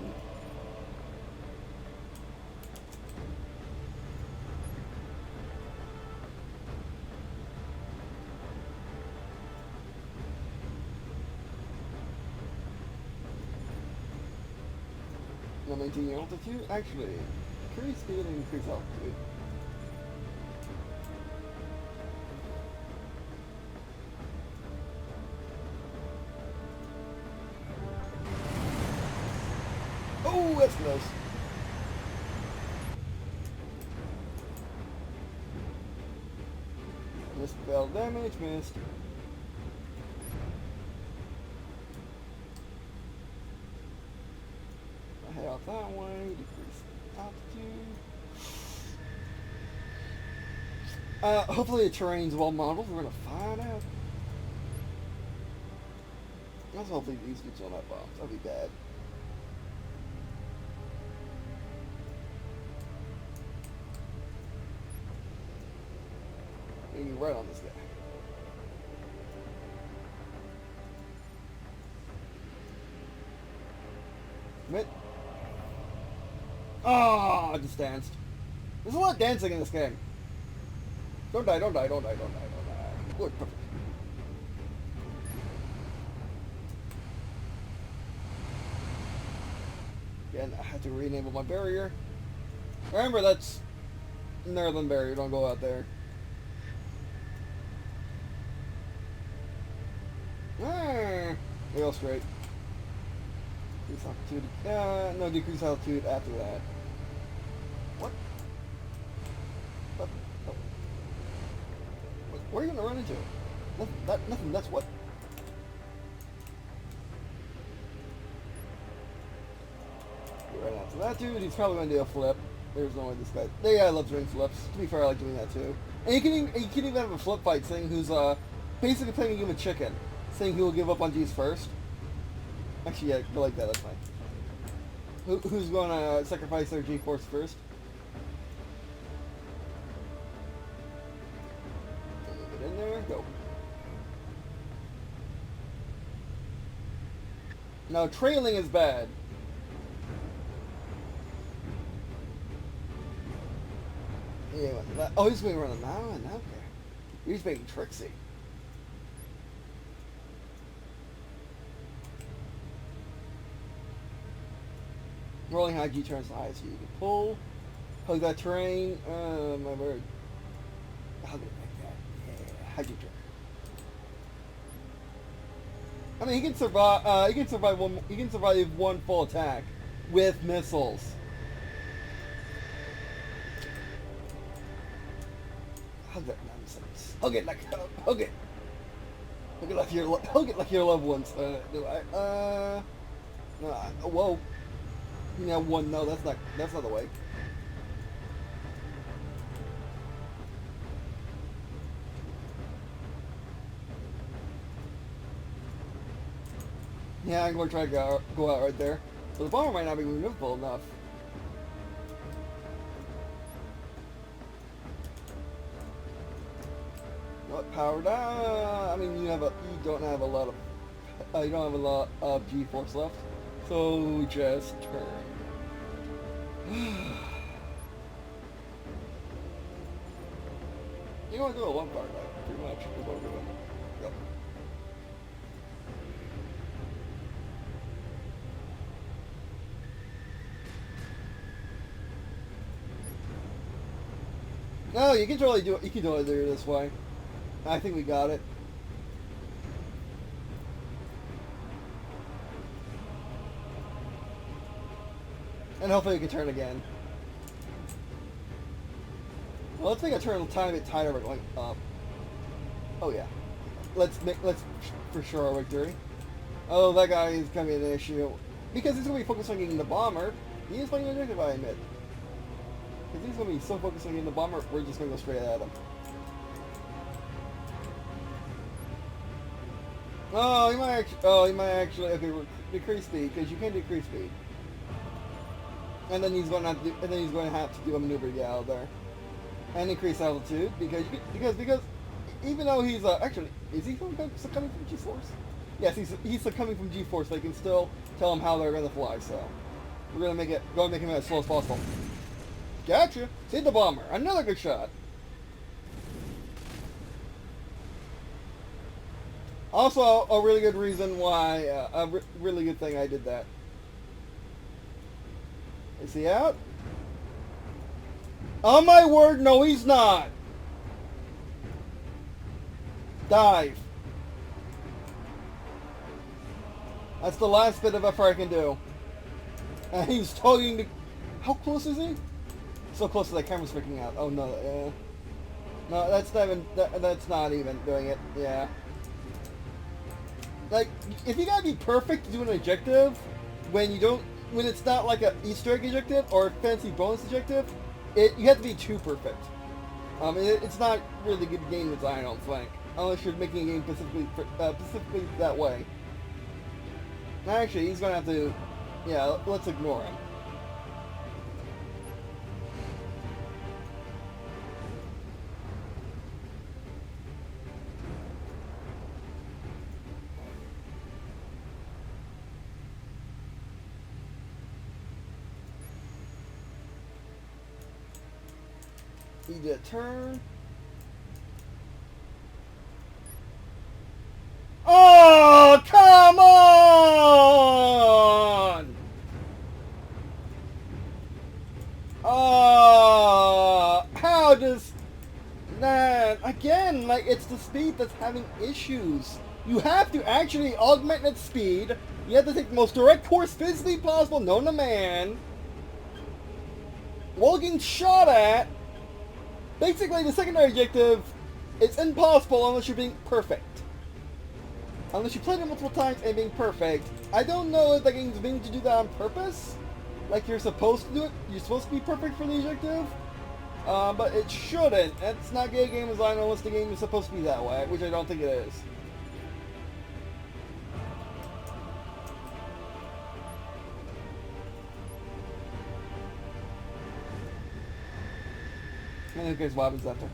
Now maintain your altitude? Actually, increase speed and increase altitude. Oh, that's close. Missed spell damage, missed. I head out that way, decrease altitude. Hopefully the terrain's well modeled, we're gonna find out. Let's hopefully these dudes don't have bombs, that'd be bad. Aiming right on this guy. Commit. Oh, I just danced. There's a lot of dancing in this game. Don't die, don't die, don't die, don't die, don't die. Good, perfect. Again, I had to re-enable my barrier. Remember, that's northern barrier, don't go out there. We go straight. Decrease altitude. No, decrease altitude after that. What? What? Oh. Where are you gonna run into? Nothing. That's what. Right after that dude, he's probably gonna do a flip. There's no way this guy. The guy loves doing flips. To be fair, I like doing that too. And you can even have a flip fight thing who's basically playing a game of chicken. Saying he will give up on G's first. Actually, yeah, I like that, that's fine. Who's going to sacrifice their GeForce first? Get in there, go. Now, trailing is bad. Yeah, oh, he's going to run a mountain, okay. He's being tricksy. Rolling high G turns the highest you can pull. Hug that terrain. My word. Hug it like that. Yeah, hug your turn. I mean, he can survive. He can survive one. He can survive one full attack with missiles. Hug that nonsense. Hug it like hug it. Hug it like your loved ones. Do I? No. Whoa. Yeah, one. No, that's not the way. Yeah, I'm going to try to go out right there. But the bomber might not be maneuverable enough. Not power down. I mean, you don't have a lot of G-force left. So just turn. You want to do a one part, right? Pretty much. We're going to do it. Go. No, you can totally do it. You can totally do it this way. I think we got it. And hopefully we can turn again. Well, let's make a turn time it tighter. We're going up. Oh yeah. Let's for sure our victory. Oh, that guy is gonna be an issue because he's gonna be focused on getting the bomber. He is playing objective, I admit. Because he's gonna be so focused on getting the bomber, we're just gonna go straight at him. he might actually. Okay, decrease speed because you can decrease speed, and then he's going to have to. And then he's going to have to do a maneuver to get out of there, and increase altitude because even though he's actually is he succumbing from G-force? Yes, he's succumbing from G-force. They can still tell him how they're going to fly. So we're going to make him as slow as possible. Gotcha. See the bomber. Another good shot. Also, a really good reason why, really good thing I did that. Is he out? Oh my word, no he's not! Dive. That's the last bit of effort I can do. And he's tugging to... How close is he? So close that the camera's freaking out. Oh no, no, that's not even doing it, yeah. Like, if you gotta be perfect to do an objective, when it's not like a Easter egg objective or a fancy bonus objective, you have to be too perfect. It's not really good game design, I don't think, unless you're making a game specifically that way. Actually, he's gonna have to, yeah, let's ignore him. He did a turn. Oh, come on! How does that... Again, like, it's the speed that's having issues. You have to actually augment its speed. You have to take the most direct course physically possible known to man. While getting shot at. Basically, the secondary objective, it's impossible unless you're being perfect. Unless you played it multiple times and being perfect. I don't know if the game's meaning to do that on purpose. Like you're supposed to do it. You're supposed to be perfect for the objective. But it shouldn't. It's not good game design unless the game is supposed to be that way, which I don't think it is. And who cares what happens after?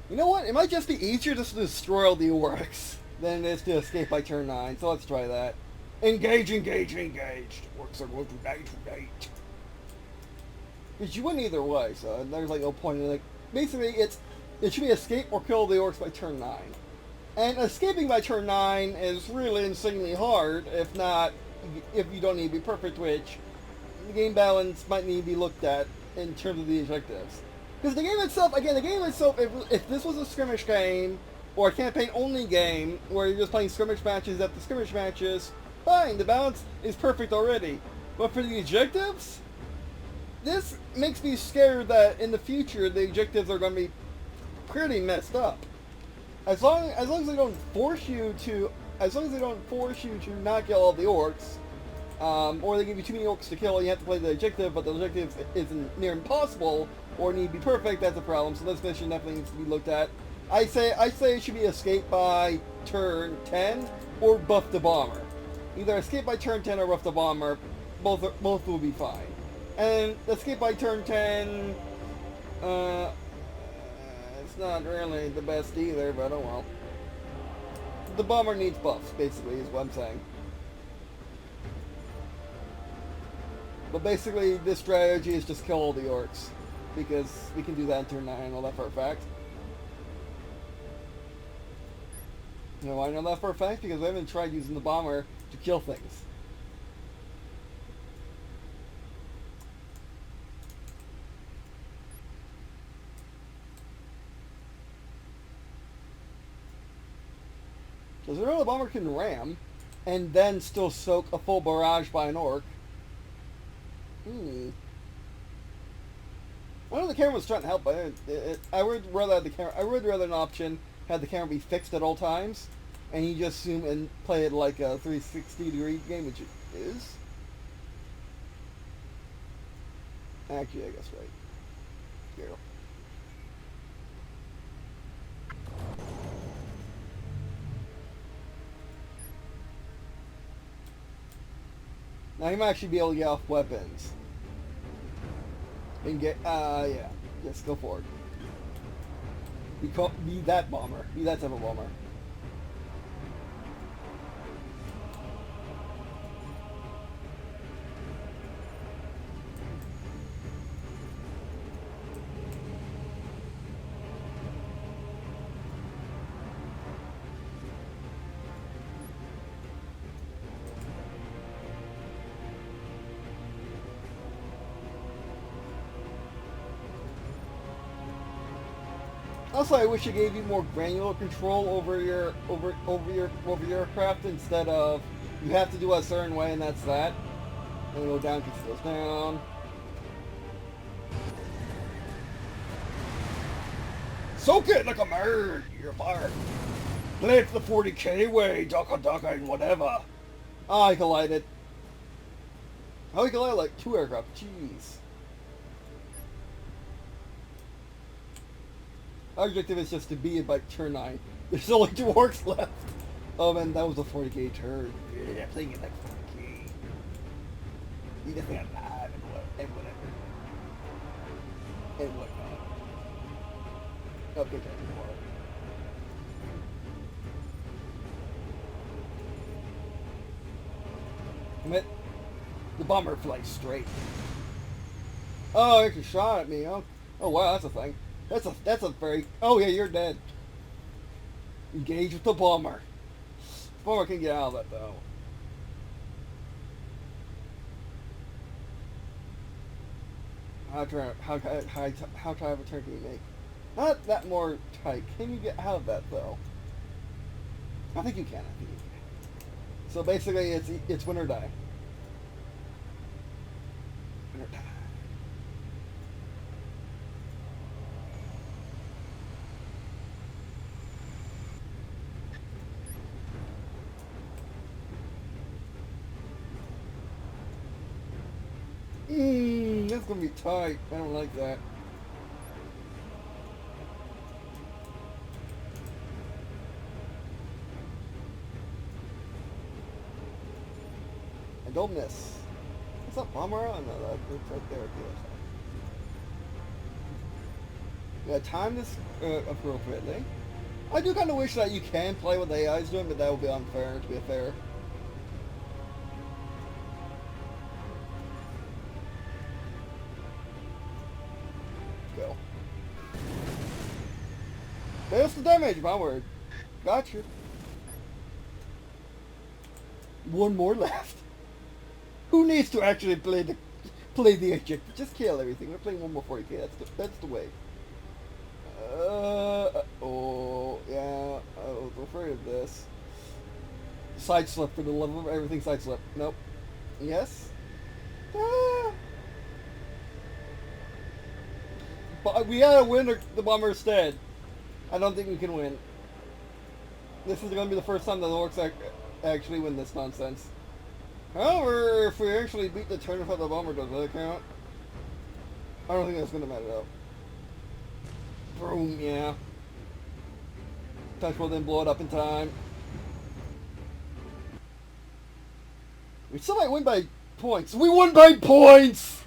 You know what? It might just be easier just to destroy all the orcs than it is to escape by turn 9. So let's try that. Engage, engage, engaged. Orcs are going to die tonight. Because you win either way, so there's like no point in like. Basically, it should be escape or kill the orcs by turn 9. And escaping by turn 9 is really insanely hard. If you don't need to be perfect, which the game balance might need to be looked at in terms of the objectives. Because the game itself, if this was a skirmish game, or a campaign-only game, where you're just playing skirmish matches after skirmish matches, fine, the balance is perfect already. But for the objectives, this makes me scared that in the future, the objectives are going to be pretty messed up. As long as they don't force you to not kill all the orcs, or they give you too many orcs to kill, you have to play the objective, but the objective isn't near impossible, or need to be perfect, that's a problem. So this mission definitely needs to be looked at. I say it should be escape by turn 10 or buff the bomber. Either escape by turn 10 or buff the bomber. Both will be fine. And escape by turn 10, it's not really the best either, but oh well. The bomber needs buffs, basically, is what I'm saying. But basically, this strategy is just kill all the orcs. Because we can do that in turn 9, I know that for a fact. You know why I know that for a fact? Because I haven't tried using the bomber to kill things. Because I know the bomber can ram, and then still soak a full barrage by an orc. I know the camera was trying to help, but I would rather have the camera. I would rather an option had the camera be fixed at all times, and you just zoom and play it like a 360-degree game, which it is. Actually, I guess right. Here. Now you might actually be able to get off weapons. And get, yeah. Yes, go for it. Be that bomber. Be that type of bomber. Also, I wish it gave you more granular control over your aircraft instead of you have to do it a certain way and that's that. And go down, because it goes down. Soak it like a bird. You're fired. Play it the 40K way, ducka and whatever. Oh, I collided. Oh, I collided like 2 aircraft. Jeez. Our objective is just to be it by turn 9. There's only 2 orcs left. Oh man, that was a 40K turn. Yeah, playing it like 40K. You just think I'm alive and whatever. And whatnot. Okay, turn 4. Commit. The bomber flies straight. Oh, it actually shot at me. Oh wow, that's a thing. That's a very... Oh yeah, you're dead. Engage with the bomber. The bomber can get out of that though. How high of a turn can you make? Not that more tight. Can you get out of that though? I think you can. So basically, it's win or die. Win or die. That's gonna be tight. I don't like that. And don't miss. What's up, bomber? Oh, no, that's right there. Yeah, time this appropriately. I do kind of wish that you can play what the AI is doing, but that would be unfair, to be fair. Go. There's the damage, my word. Gotcha. One more left. Who needs to actually play the objective? Just kill everything. We're playing one more 40K. That's the way. Oh yeah. I was afraid of this. Side slip for the love of everything. Side slip. Nope. Yes. But we gotta win or the bomber's dead. I don't think we can win. This is gonna be the first time the orcs actually win this nonsense. However, if we actually beat the turn without the bomber, does that count? I don't think that's gonna matter though. Boom, yeah. Touch will then blow it up in time. We still might win by points. We won by points!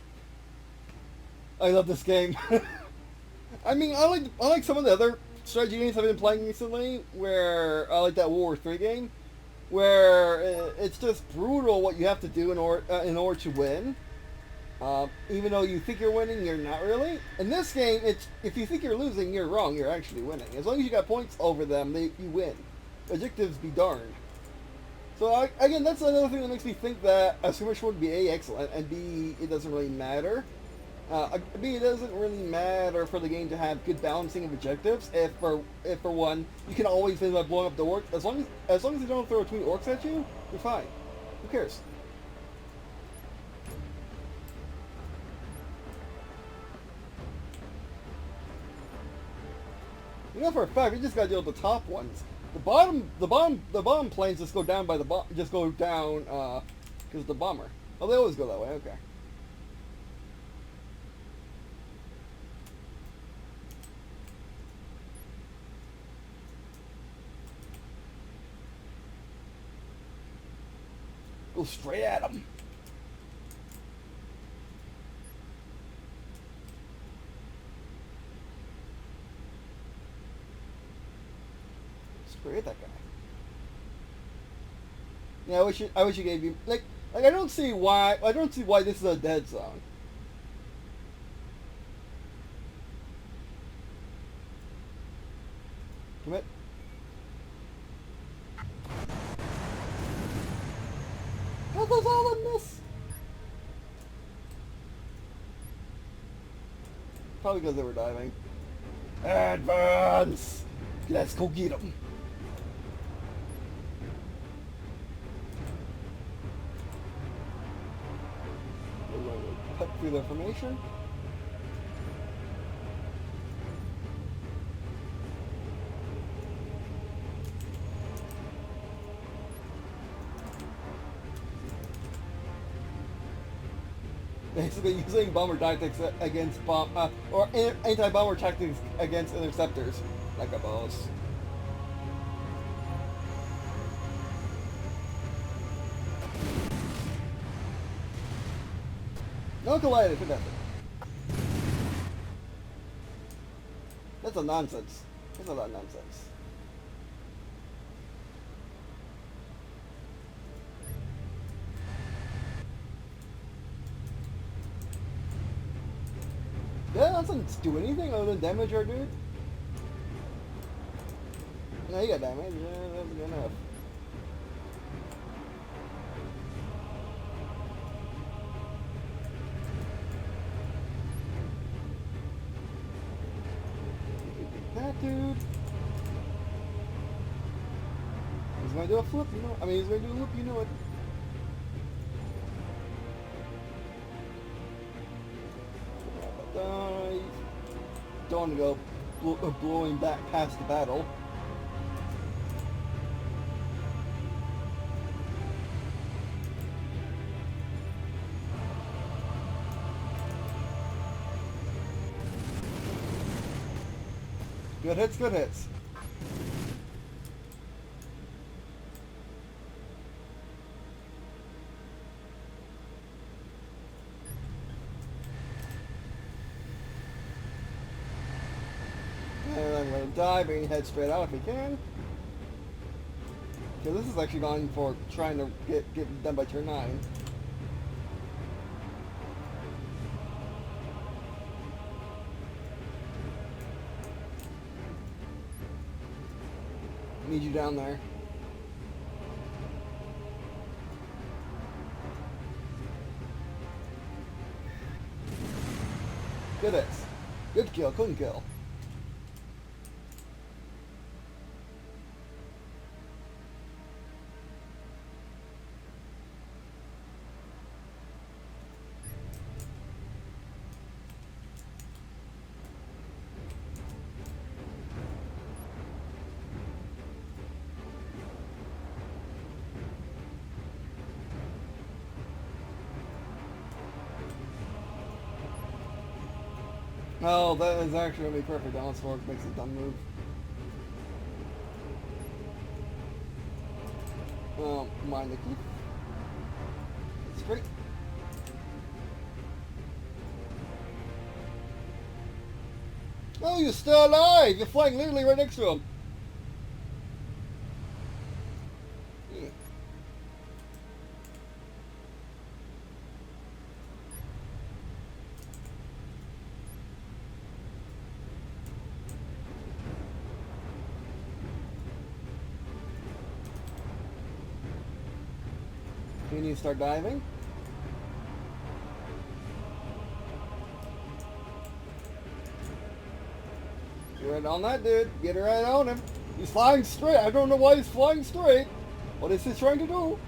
I love this game. I mean, I like some of the other strategy games I've been playing recently, where I like that World War III game, where it's just brutal what you have to do in order to win. Even though you think you're winning, you're not really. In this game, it's if you think you're losing, you're wrong. You're actually winning. As long as you got points over them, you win. Objectives be darned. So again, that's another thing that makes me think that a skirmish would be A, excellent, and B, it doesn't really matter. I mean, it doesn't really matter for the game to have good balancing of objectives. If for one, you can always win by blowing up the orc. As long as you don't throw 2 orcs at you, you're fine. Who cares? You know for a fact, you just gotta deal with the top ones. The bottom planes just go down by just go down because of the bomber. Oh, they always go that way. Okay. Go straight at them. Straight at that guy. Yeah, I wish you gave you like I don't see why this is a dead zone. Commit. How does all of this? Probably because they were diving. Advance! Let's go get them. Cut through the formation. Basically using bomber tactics against or anti-bomber tactics against interceptors, like a boss. No collide if it doesn't. That's a nonsense. That's a lot of nonsense. That doesn't do anything other than damage our dude. No, you got damage. Yeah, that's good enough. That dude. He's gonna do a flip, you know. I mean, he's gonna do a loop, you know it. Don't go blowing back past the battle. Good hits, good hits. And I'm going to die, bring head straight out if we can. Okay, this is actually going for trying to get done by turn 9. Need you down there. Good hits. Good kill, clean kill. Oh, that is actually going to be perfect. Balance fork makes a dumb move. Mind the cliff. Straight. Oh, you're still alive! You're flying literally right next to him. Yeah. We need to start diving. Get right on that dude. Get right on him. He's flying straight. I don't know why he's flying straight. What is he trying to do?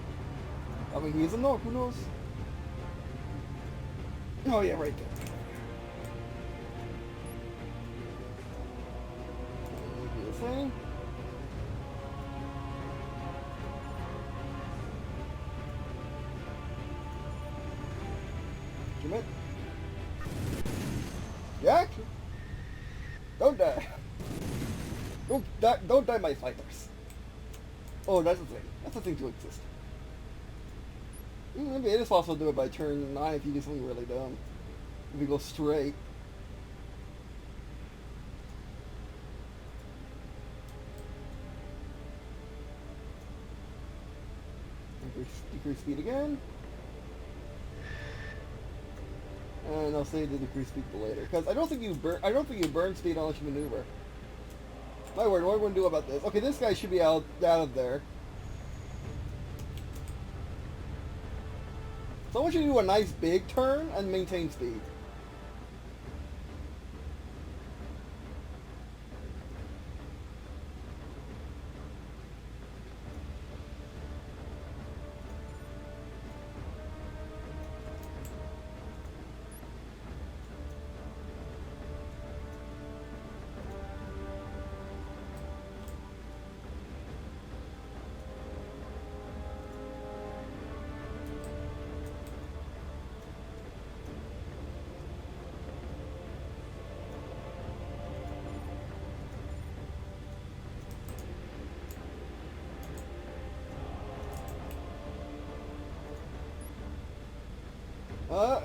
I mean, he's a Nork. Who knows? Oh, yeah, right there. Do the thing. Commit. Jack! Don't die. Don't die, my fighters. Oh, that's the thing. That's the thing to exist. Maybe it is possible to do it by turn 9 if you do something really dumb. If you go straight. Decrease speed again. And I'll say the decrease speed later, because I don't think you burn speed unless you maneuver. My word, what are we going to do about this? Okay, this guy should be out of there. So I want you to do a nice big turn and maintain speed.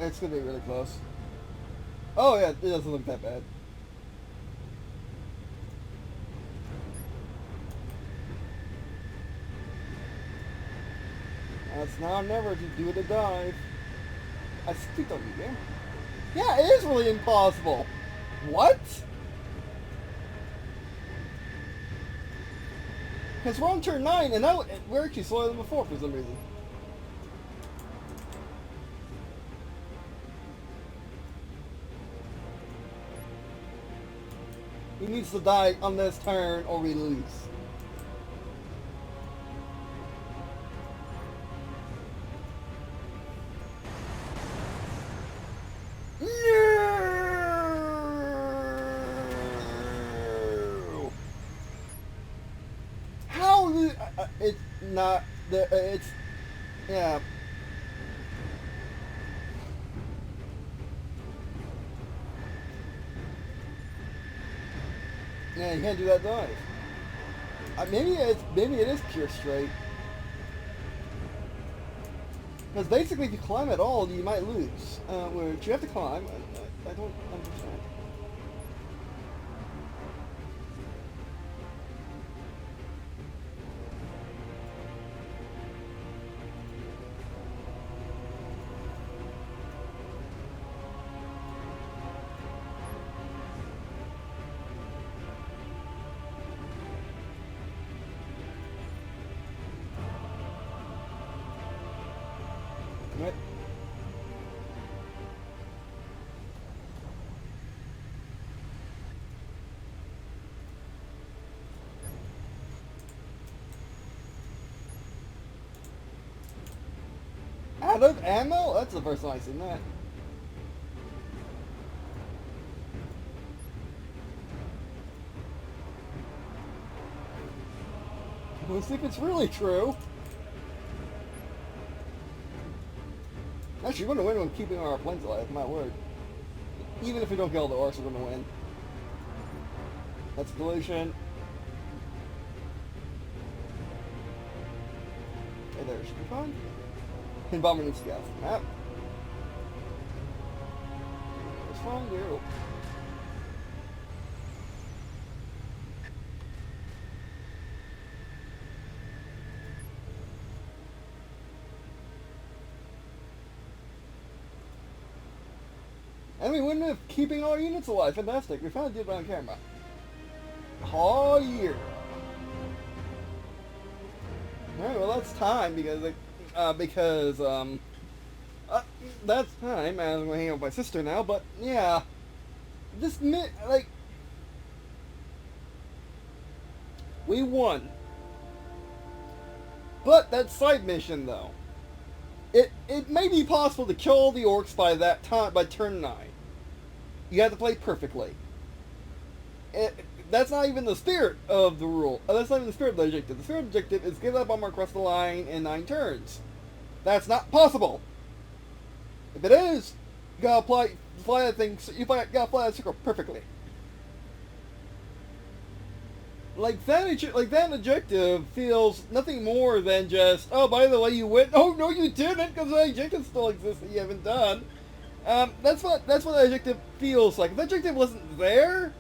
It's gonna be really close. Oh yeah, it doesn't look that bad. That's now or never to do the dive. I still don't need him. Yeah, it is really impossible. What? Because we're on turn 9, and now we're actually slower than before for some reason. He needs to die on this turn or we lose. No! How it's not it's yeah. Yeah, you can't do that dive. Maybe it is pure straight. Because basically, if you climb at all, you might lose. Which you have to climb. I don't understand. Right. Out of ammo? That's the first time I've seen that. Let's see if it's really true. Actually, we're going to win with keeping our planes alive, my word. Even if we don't kill the orcs, we're going to win. That's collision. Hey there, should be fine. Pin bomber needs to get off the map. It's fine, you. And we wouldn't have keeping our units alive. Fantastic. We finally did it on camera. Oh, yeah. Alright, well that's time because that's time. I'm going to hang out with my sister now, but yeah. This, like, We won. But that side mission, though, it may be possible to kill the orcs by that time, by turn 9. You have to play perfectly. That's not even the spirit of the rule. That's not even the spirit of the objective. The spirit of the objective is get that bomber across the line in 9 turns. That's not possible. If it is, you gotta fly that thing. You gotta fly that circle perfectly. Like that objective feels nothing more than just, oh, by the way, you went. Oh no, you didn't, because the objective still exists that you haven't done. That's what the objective feels like. If the objective wasn't there,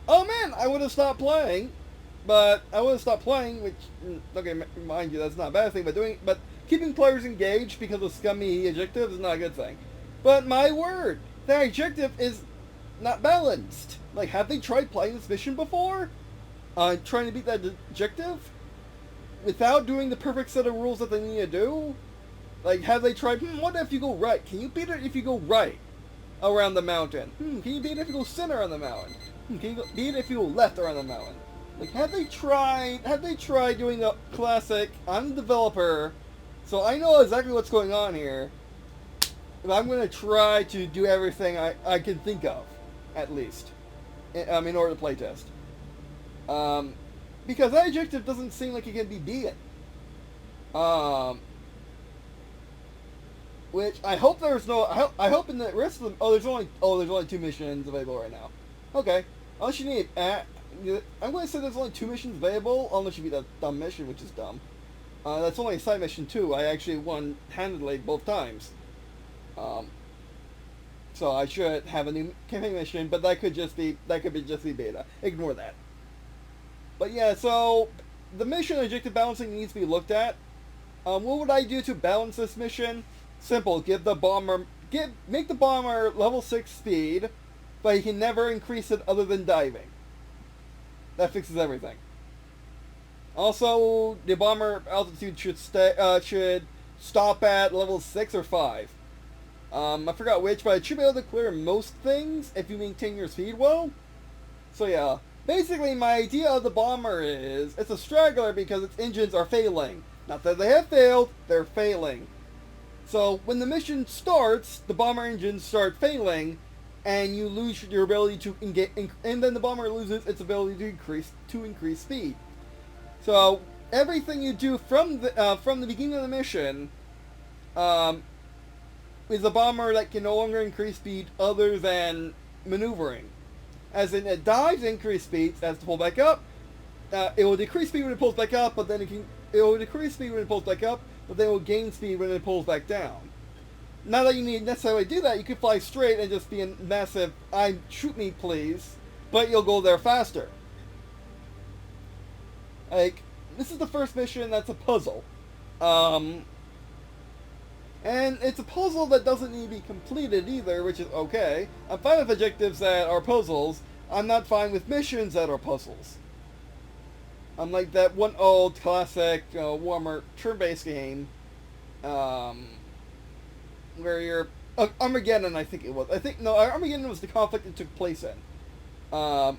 oh man, I would have stopped playing. But I would have stopped playing, which, okay, mind you, that's not a bad thing. But keeping players engaged because of scummy objectives is not a good thing. But my word, that objective is not balanced. Like, have they tried playing this mission before? Trying to beat that objective without doing the perfect set of rules that they need to do? Like, have they tried, what if you go right? Can you beat it if you go right around the mountain? Can you beat it if you go center on the mountain? Can you beat it if you go left around the mountain? Like, have they tried doing a classic, I'm the developer, so I know exactly what's going on here, and I'm going to try to do everything I can think of, at least, in order to playtest. Because that objective doesn't seem like it can be beaten. Which I hope there's no. I hope in the rest of them. There's only 2 missions available right now. Okay, unless you need. I'm going to say there's only 2 missions available, unless you beat that dumb mission, which is dumb. That's only a side mission too. I actually won handedly both times. So I should have a new campaign mission, but that could just be beta. Ignore that. But yeah, so the mission objective balancing needs to be looked at. What would I do to balance this mission? Simple. Make the bomber level 6 speed, but he can never increase it other than diving. That fixes everything. Also, the bomber altitude should stop at level 6 or 5. I forgot which, but it should be able to clear most things if you maintain your speed well. So yeah. Basically, my idea of the bomber is, it's a straggler because its engines are failing. Not that they have failed, they're failing. So, when the mission starts, the bomber engines start failing, and you lose your ability to engage, and then the bomber loses its ability to increase speed. So, everything you do from the beginning of the mission, is a bomber that can no longer increase speed other than maneuvering. As in, it dives, increase speed, has to pull back up. It will decrease speed when it pulls back up, but then it will decrease speed when it pulls back up, but then it will gain speed when it pulls back down. Not that you need necessarily do that, you could fly straight and just be a massive, shoot me please, but you'll go there faster. Like, this is the first mission that's a puzzle. And it's a puzzle that doesn't need to be completed either, which is okay. I'm fine with objectives that are puzzles. I'm not fine with missions that are puzzles. Unlike that one old classic Warhammer turn-based game, where you're... Armageddon, I think it was. Armageddon was the conflict it took place in. But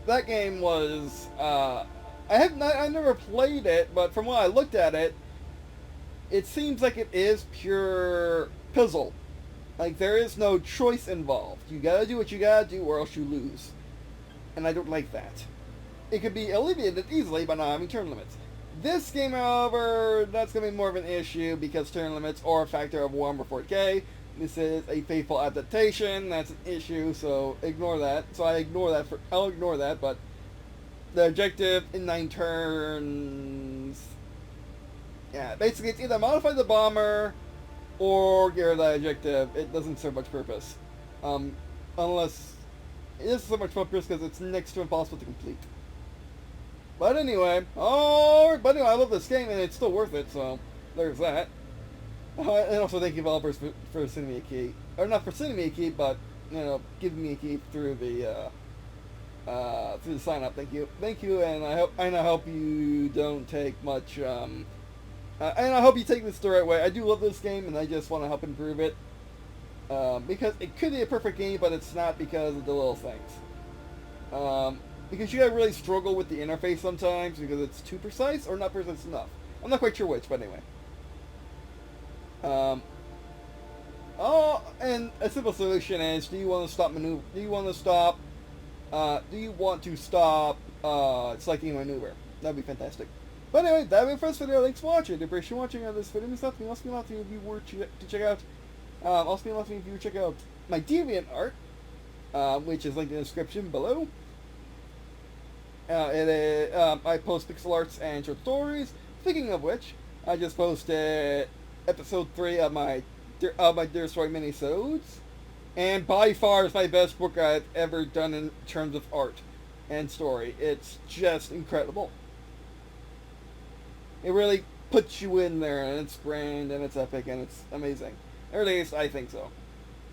that game was... I never played it, but from what I looked at it, it seems like it is pure puzzle. Like, there is no choice involved. You gotta do what you gotta do or else you lose. And I don't like that. It could be alleviated easily by not having turn limits. This game, however, that's gonna be more of an issue because turn limits are a factor of Warhammer 40K. This is a faithful adaptation. That's an issue, so ignore that. So I'll ignore that, but the objective in 9 turns... Yeah, basically it's either modify the bomber or get rid of that objective. It doesn't serve much purpose. Unless it doesn't serve much purpose because it's next to impossible to complete. But anyway, I love this game and it's still worth it, so there's that. And also thank you developers for sending me a key. Or not for sending me a key, but, giving me a key through the sign up. Thank you, and I hope you don't take much, and I hope you take this the right way. I do love this game, and I just want to help improve it. Because it could be a perfect game, but it's not because of the little things. because you gotta really struggle with the interface sometimes because it's too precise or not precise enough. I'm not quite sure which, but anyway. Oh, and a simple solution is: do you want to stop maneuver? Do you want to stop? Do you want to stop selecting maneuver? That'd be fantastic. But anyway, that'll be the first video. Thanks for watching. I appreciate you watching this video. There's nothing else be lots of you were to check out. Also be lots of you check out my Deviant Art, which is linked in the description below. I post pixel arts and short stories. Speaking of which, I just posted episode 3 of my Dear Story minisodes, and by far is my best book I've ever done in terms of art and story. It's just incredible. It really puts you in there, and it's grand, and it's epic, and it's amazing. Or at least I think so.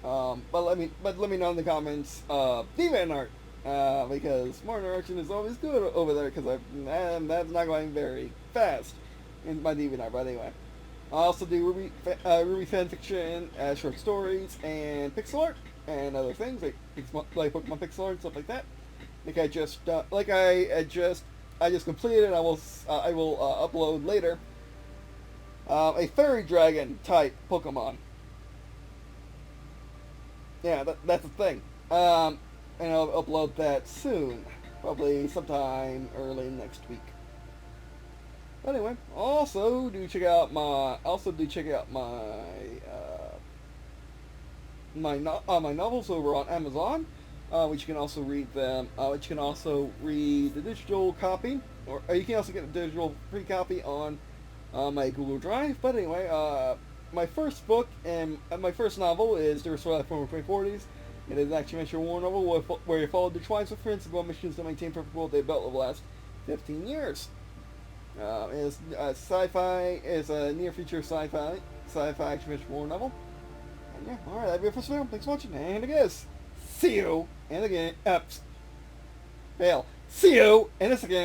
But let me know in the comments Deviant Art, because more interaction is always good over there, because that's not going very fast in my Deviant Art. But anyway, I also do Ruby fanfiction, short stories, and pixel art, and other things like Pokemon pixel art and stuff like that. I just completed. I will upload later. A fairy dragon type Pokemon. Yeah, that's the thing. And I'll upload that soon, probably sometime early next week. Anyway, also do check out my my novels over on Amazon, which you can also read them. Which you can also read the digital copy, or you can also get a digital free copy on my Google Drive. But anyway, my first book and my first novel is The Restore Life from the 2040s. It is an action-adventure war novel where you follow the twice with friends and go on missions to maintain perfect world they've built over the last 15 years. It's sci-fi. It's a near-future sci-fi action-adventure war novel. And yeah, all right, that'll be it for this video. Thanks for watching, and I guess see you in the game. See you in a second.